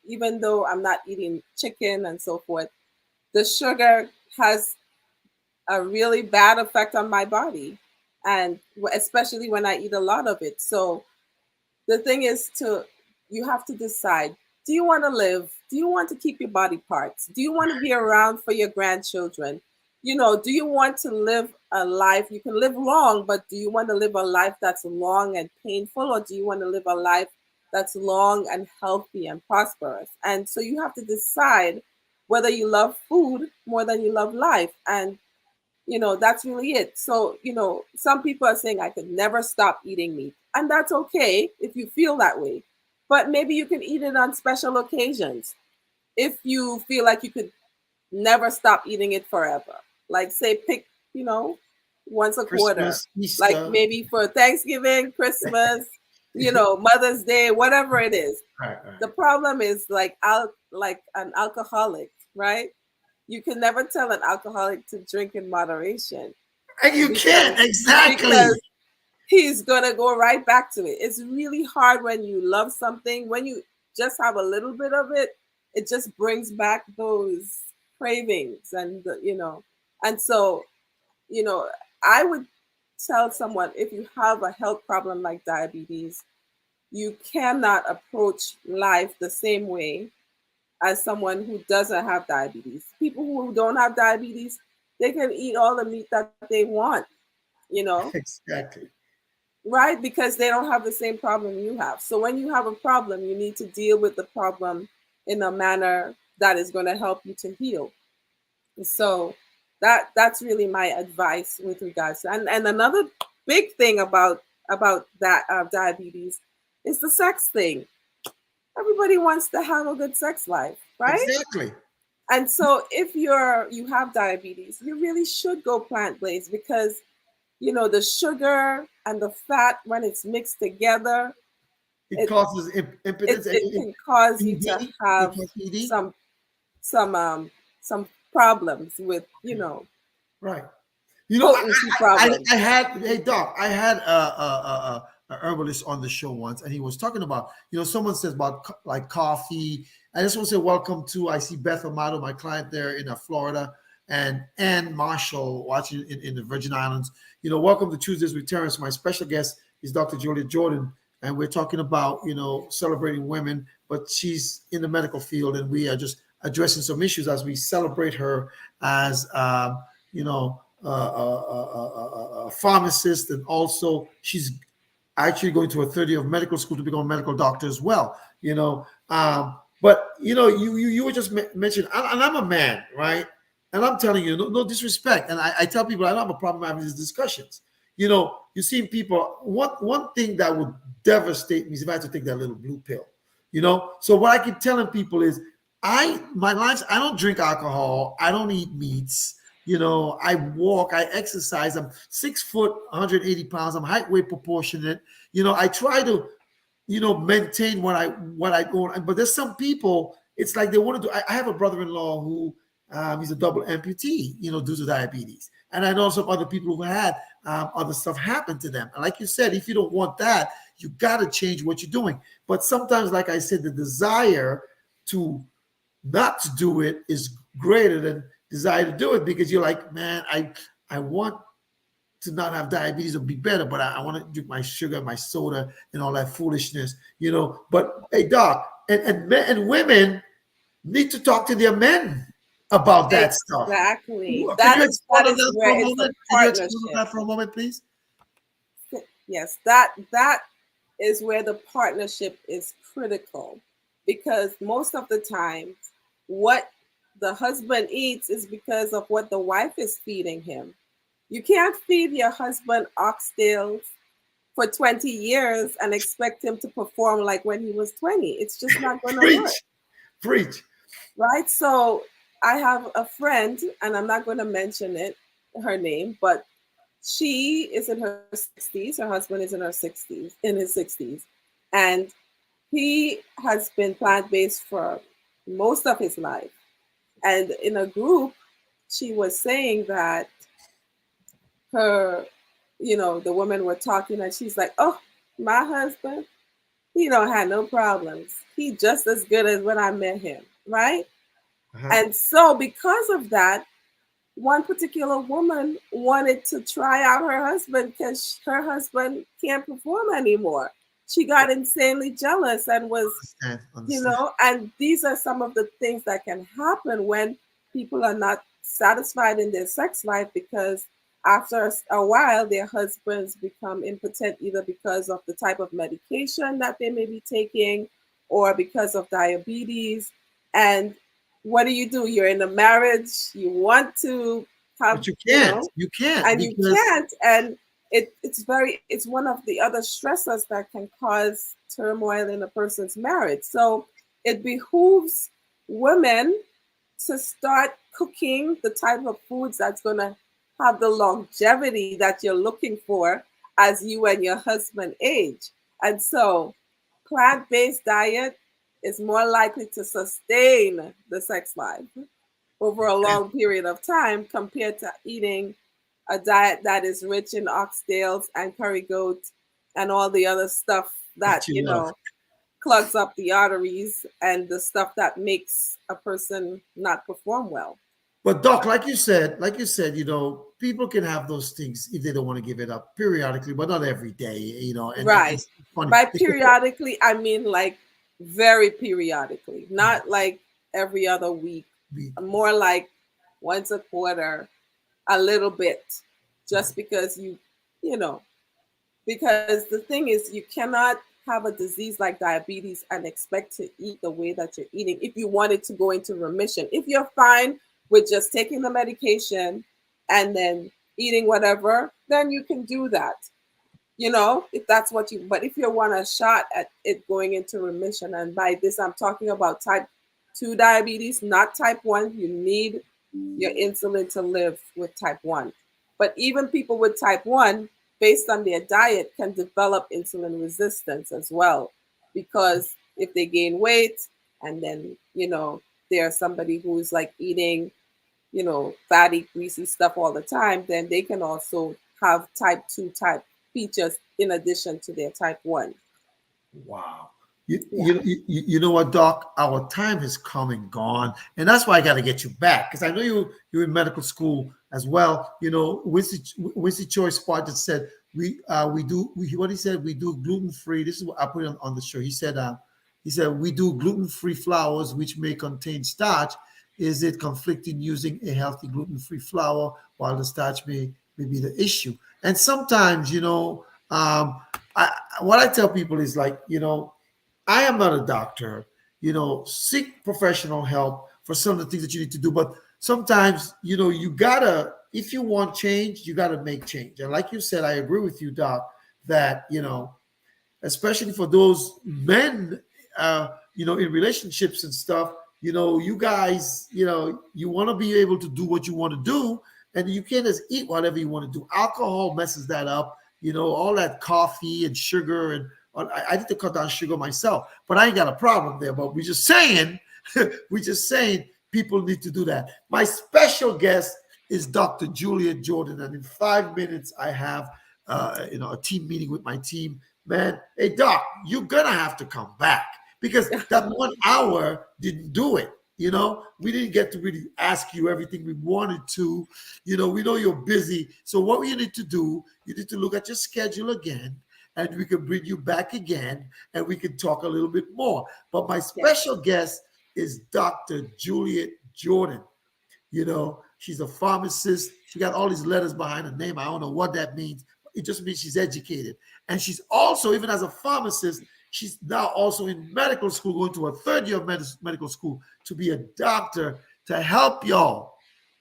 even though I'm not eating chicken and so forth, the sugar has a really bad effect on my body, and especially when I eat a lot of it. So the thing is you have to decide, do you want to live, do you want to keep your body parts, do you want to be around for your grandchildren, do you want to live a life, you can live long, but do you want to live a life that's long and painful, or do you want to live a life that's long and healthy and prosperous? And so you have to decide whether you love food more than you love life. And that's really it. So some people are saying I could never stop eating meat, and that's okay if you feel that way, but maybe you can eat it on special occasions. If you feel like you could never stop eating it forever, like say pick you know once a quarter, Christmas, like Easter. maybe for Thanksgiving, Christmas, Mother's Day, whatever it is. Right, The right. problem is like an alcoholic, right? You can never tell an alcoholic to drink in moderation, And you can't, because exactly. because he's gonna go right back to it. It's really hard when you love something. When you just have a little bit of it, it just brings back those cravings, and so you know I would tell someone, if you have a health problem like diabetes, you cannot approach life the same way as someone who doesn't have diabetes. People who don't have diabetes, they can eat all the meat that they want, you know, Exactly. right? Because they don't have the same problem you have. So when you have a problem, you need to deal with the problem in a manner that is going to help you to heal. So that's really my advice with regards to, and another big thing about that diabetes is the sex thing. Everybody wants to have a good sex life, right? Exactly. And so if you have diabetes, you really should go plant-based, because the sugar and the fat, when it's mixed together, It it causes it, impotence and it can cause you to ED. It have causes ED. some some some problems with Right. potency I problems. had, hey doc, I had a herbalist on the show once, and he was talking about, someone says about like coffee. I just want to say welcome to, I see Beth Amato, my client there in Florida, and Ann Marshall watching in the Virgin Islands. Welcome to Tuesdays with Terrence. My special guest is Dr. Juliet Jordan, and we're talking about celebrating women, but she's in the medical field, and we are just addressing some issues as we celebrate her as you know, a pharmacist, and also she's actually going to a third year of medical school to become a medical doctor as well. But you were just mentioned, and I'm a man, right? And I'm telling you, no disrespect, and I tell people I don't have a problem having these discussions. You see people. One thing that would devastate me is if I had to take that little blue pill. So what I keep telling people is, my life, I don't drink alcohol, I don't eat meats. I walk, I exercise. I'm 6 foot, 180 pounds. I'm height weight proportionate. I try to, maintain what I go on. But there's some people, it's like they want to do. I have a brother-in-law who he's a double amputee, due to diabetes. And I know some other people who had other stuff happen to them. And like you said, if you don't want that, you got to change what you're doing. But sometimes, like I said, the desire to not to do it is greater than desire to do it, because you're like, man, I want to not have diabetes or be better, but I want to drink my sugar, my soda, and all that foolishness. But hey, doc, and men and women need to talk to their men about that stuff. Exactly. Can you That explore on is that for where a it's a moment? Can you explore on partnership. that for a moment, please? Yes, that is where the partnership is critical, because most of the time what the husband eats is because of what the wife is feeding him. You can't feed your husband oxtails for 20 years and expect him to perform like when he was 20. It's just not going to work, Preach, preach. right? So I have a friend, and I'm not going to mention her name, but she is in her 60s. Her husband is in his 60s. And he has been plant-based for most of his life. And in a group, she was saying that her, the women were talking, and she's like, oh, my husband, he don't have no problems. He just as good as when I met him, right? Uh-huh. And so because of that, one particular woman wanted to try out her husband because her husband can't perform anymore. She got insanely jealous and was, Understand. and these are some of the things that can happen when people are not satisfied in their sex life, because after a while their husbands become impotent, either because of the type of medication that they may be taking or because of diabetes. And what do? You're in a marriage, you want to have, But you can't and you because can't. And it's one of the other stressors that can cause turmoil in a person's marriage. So it behooves women to start cooking the type of foods that's going to have the longevity that you're looking for as you and your husband age. And so plant-based diet is more likely to sustain the sex life over a long period of time compared to eating a diet that is rich in oxtails and curry goat and all the other stuff that, that you love. clogs up the arteries and the stuff that makes a person not perform well. But doc, like you said, people can have those things if they don't want to give it up periodically, but not every day. And Right. it's funny. By It's periodically, I mean like very periodically, not like every other week, more like once a quarter, a little bit, just because you know, because the thing is, you cannot have a disease like diabetes and expect to eat the way that you're eating if you wanted to go into remission. If you're fine with just taking the medication and then eating whatever, then you can do that, if that's what but if you want a shot at it going into remission, and by this I'm talking about type 2 diabetes, not type 1. You need your insulin to live with type 1. But even people with type 1, based on their diet, can develop insulin resistance as well, because if they gain weight and then they're somebody who's like eating fatty, greasy stuff all the time, then they can also have type 2 type features in addition to their type 1. Wow. You, Yeah. you know what, Doc? Our time has come and gone, and that's why I got to get you back, because I know you're in medical school as well. Winston Choice Spartan said what he said, we do gluten free. This is what I put on the show. He said we do gluten free flours which may contain starch. Is it conflicting using a healthy gluten free flour while the starch may be the issue? And sometimes what I tell people is like, I am not a doctor. Seek professional help for some of the things that you need to do. But sometimes, you gotta, if you want change, you gotta make change. And like you said, I agree with you, Doc, that, especially for those men, in relationships and stuff, you guys, you want to be able to do what you want to do, and you can't just eat whatever you want to do. Alcohol messes that up. all that coffee and sugar. And I need to cut down sugar myself, but I ain't got a problem there. But we're just saying, we're just saying people need to do that. My special guest is Dr. Juliet Jordan, and in 5 minutes I have a team meeting with my team. Man, hey Doc, you're gonna have to come back because that 1 hour didn't do it. We didn't get to really ask you everything we wanted to. We know you're busy. So what you need to do, you need to look at your schedule again, and we can bring you back again, and we can talk a little bit more. But my special guest is Dr. Juliet Jordan. She's a pharmacist. She got all these letters behind her name. I don't know what that means. It just means she's educated. And she's also, even as a pharmacist, she's now also in medical school, going to her third year of medical school to be a doctor to help y'all,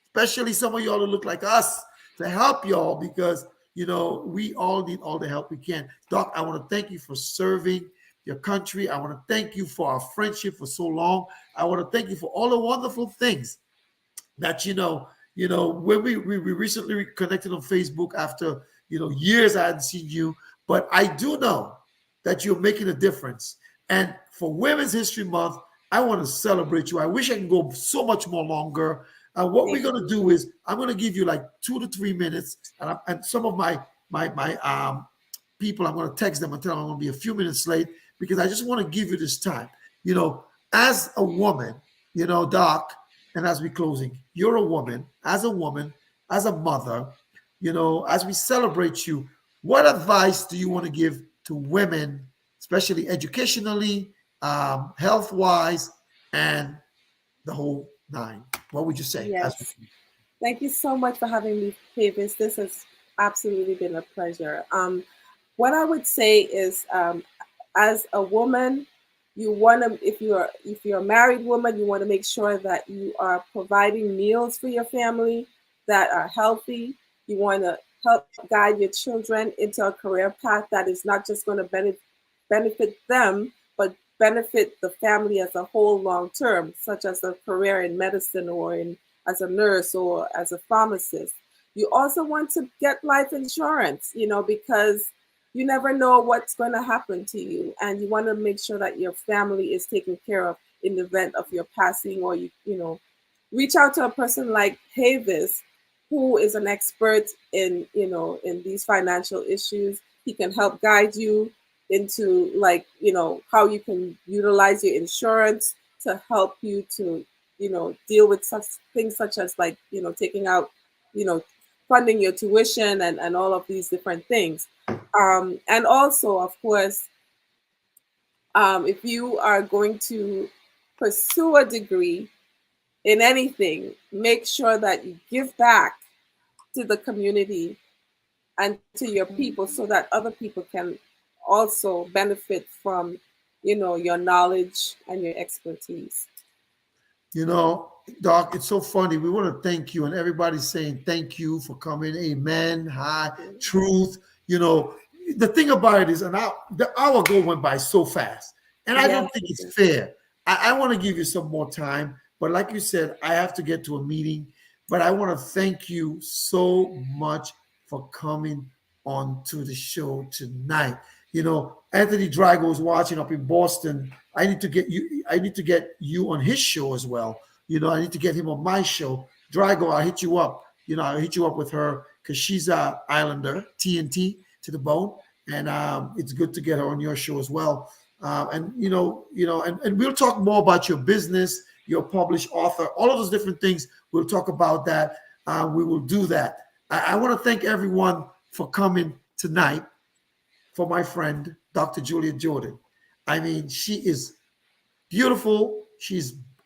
especially some of y'all who look like us, to help y'all because, we all need all the help we can. Doc, I want to thank you for serving your country. I want to thank you for our friendship for so long. I want to thank you for all the wonderful things that, when we recently connected on Facebook after, years I hadn't seen you, but I do know that you're making a difference. And for Women's History Month, I want to celebrate you. I wish I can go so much more longer. What we're going to do is I'm going to give you like 2 to 3 minutes, and some of my people, I'm going to text them and tell them I'm going to be a few minutes late because I just want to give you this time. As a woman, Doc, and as we're closing, you're a woman, as a mother, as we celebrate you, what advice do you want to give to women, especially educationally, health-wise, and the whole nine? What would you say? Yes. Thank you so much for having me, Davis. This has absolutely been a pleasure. What I would say is, as a woman, you want to, if you're a married woman, you want to make sure that you are providing meals for your family that are healthy. You want to help guide your children into a career path that is not just going to benefit them, but benefit the family as a whole long term, such as a career in medicine or as a nurse or as a pharmacist. You also want to get life insurance, because you never know what's going to happen to you. And you want to make sure that your family is taken care of in the event of your passing, or reach out to a person like Havis, who is an expert in these financial issues. He can help guide you into how you can utilize your insurance to help you to deal with such things such as taking out funding your tuition and all of these different things. And also, of course, if you are going to pursue a degree in anything, make sure that you give back to the community and to your people so that other people can also benefit from, your knowledge and your expertise. Doc, it's so funny. We want to thank you, and everybody's saying thank you for coming. Amen. Hi, truth. The thing about it is, the hour went by so fast, and I don't think it's fair. I want to give you some more time, but like you said, I have to get to a meeting. But I want to thank you so much for coming on to the show tonight. Anthony Drago is watching up in Boston. I need to get you on his show as well. I need to get him on my show. Drago, I'll hit you up. I'll hit you up with her because she's a Islander, TNT to the bone, and it's good to get her on your show as well. And we'll talk more about your business, your published author, all of those different things. We'll talk about that. We will do that. I want to thank everyone for coming tonight. For my friend, Dr. Juliet Jordan. I mean, she is beautiful.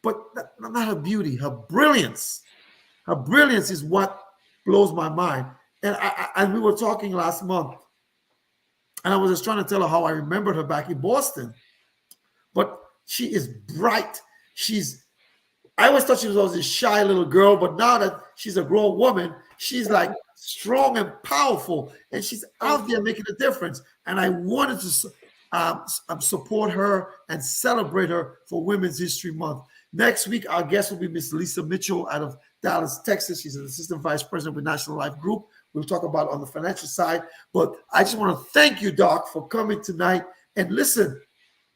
But not her beauty, her brilliance. Her brilliance is what blows my mind. And we were talking last month, and I was just trying to tell her how I remembered her back in Boston. But she is bright. I always thought she was this shy little girl, but now that she's a grown woman, she's like strong and powerful, and she's out there making a difference. And I wanted to support her and celebrate her for Women's History Month. Next week, our guest will be Miss Lisa Mitchell out of Dallas, Texas. She's an assistant vice president with National Life Group. We'll talk about on the financial side. But I just want to thank you, Doc, for coming tonight. And listen,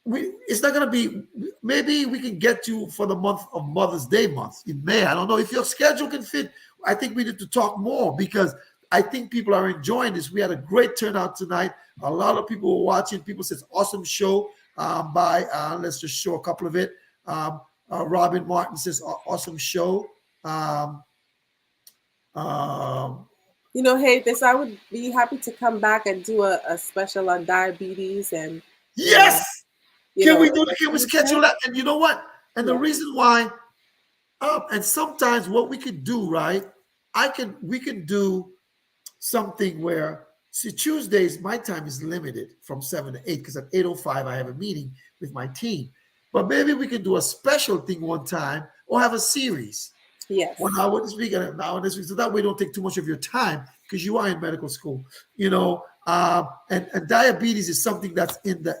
it's not going to be, maybe we can get you for the month of Mother's Day month in May. I don't know if your schedule can fit. I think we need to talk more because I think people are enjoying this. We had a great turnout tonight. A lot of people were watching. People said awesome show let's just show a couple of it. Robin Martin says awesome show. This I would be happy to come back and do a special on diabetes and yes. Can we do that? Can we schedule that? And you know what? And the reason why, and sometimes what we could do, right? We can do something where, see, Tuesdays, my time is limited from 7 to 8 because at 8:05 I have a meeting with my team. But maybe we can do a special thing one time or have a series. Yes. 1 hour this week and an hour this week. So that way don't take too much of your time because you are in medical school, and diabetes is something that's in the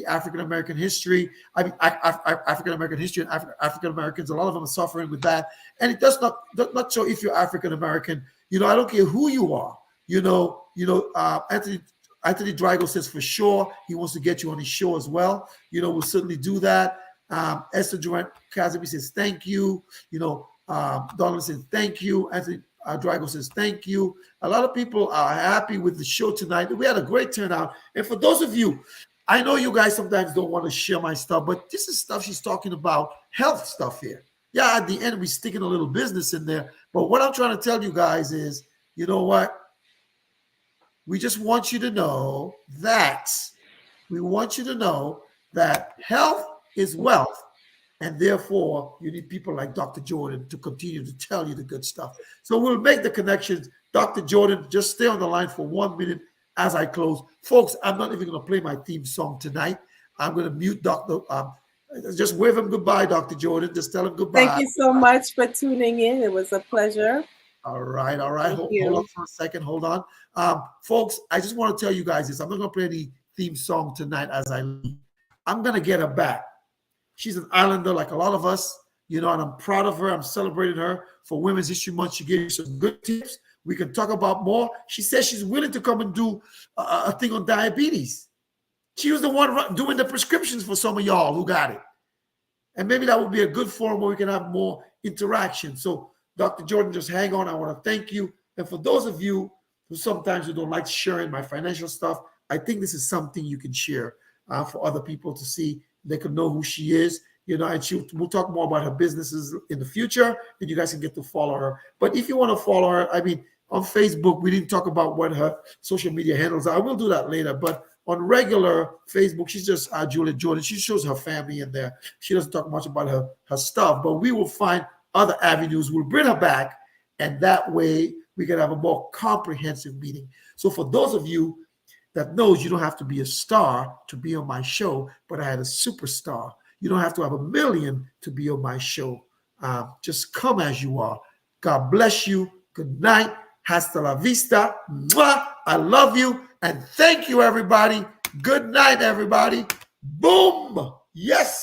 African American history. I mean, African American history and African Americans, a lot of them are suffering with that. And it does not show if you're African American. I don't care who you are. Anthony Drago says for sure he wants to get you on his show as well. We'll certainly do that. Esther Durant Kazemi says thank you. Donald says thank you. Anthony Drago says thank you. A lot of people are happy with the show tonight. We had a great turnout. And for those of you, I know you guys sometimes don't want to share my stuff, but this is stuff she's talking about, health stuff here. Yeah, at the end, we're sticking a little business in there. But what I'm trying to tell you guys is, you know what? We just want you to know that health is wealth. And therefore, you need people like Dr. Jordan to continue to tell you the good stuff. So we'll make the connections. Dr. Jordan, just stay on the line for 1 minute as I close. Folks, I'm not even going to play my theme song tonight. I'm going to mute Dr. Just wave him goodbye, Dr. Jordan. Just tell him goodbye. Thank you so much for tuning in. It was a pleasure. All right. Hold on for a second. Hold on. Folks, I just want to tell you guys this. I'm not going to play any theme song tonight as I leave. I'm going to get her back. She's an islander like a lot of us, and I'm proud of her. I'm celebrating her for Women's History Month. She gave you some good tips. We can talk about more. She says she's willing to come and do a thing on diabetes. She was the one doing the prescriptions for some of y'all who got it. And maybe that would be a good forum where we can have more interaction. So, Dr. Jordan, just hang on. I want to thank you. And for those of you who sometimes you don't like sharing my financial stuff, I think this is something you can share for other people to see. They can know who she is, and we'll talk more about her businesses in the future, and you guys can get to follow her. But if you want to follow her, I mean, on Facebook, we didn't talk about what her social media handles are. I will do that later. But on regular Facebook, she's just Juliet Jordan. She shows her family in there. She doesn't talk much about her stuff, but we will find other avenues. We'll bring her back, and that way we can have a more comprehensive meeting. So for those of you that knows you don't have to be a star to be on my show, but I had a superstar. You don't have to have 1 million to be on my show. Just come as you are. God bless you. Good night. Hasta la vista. Mwah. I love you. And thank you, everybody. Good night, everybody. Boom. Yes.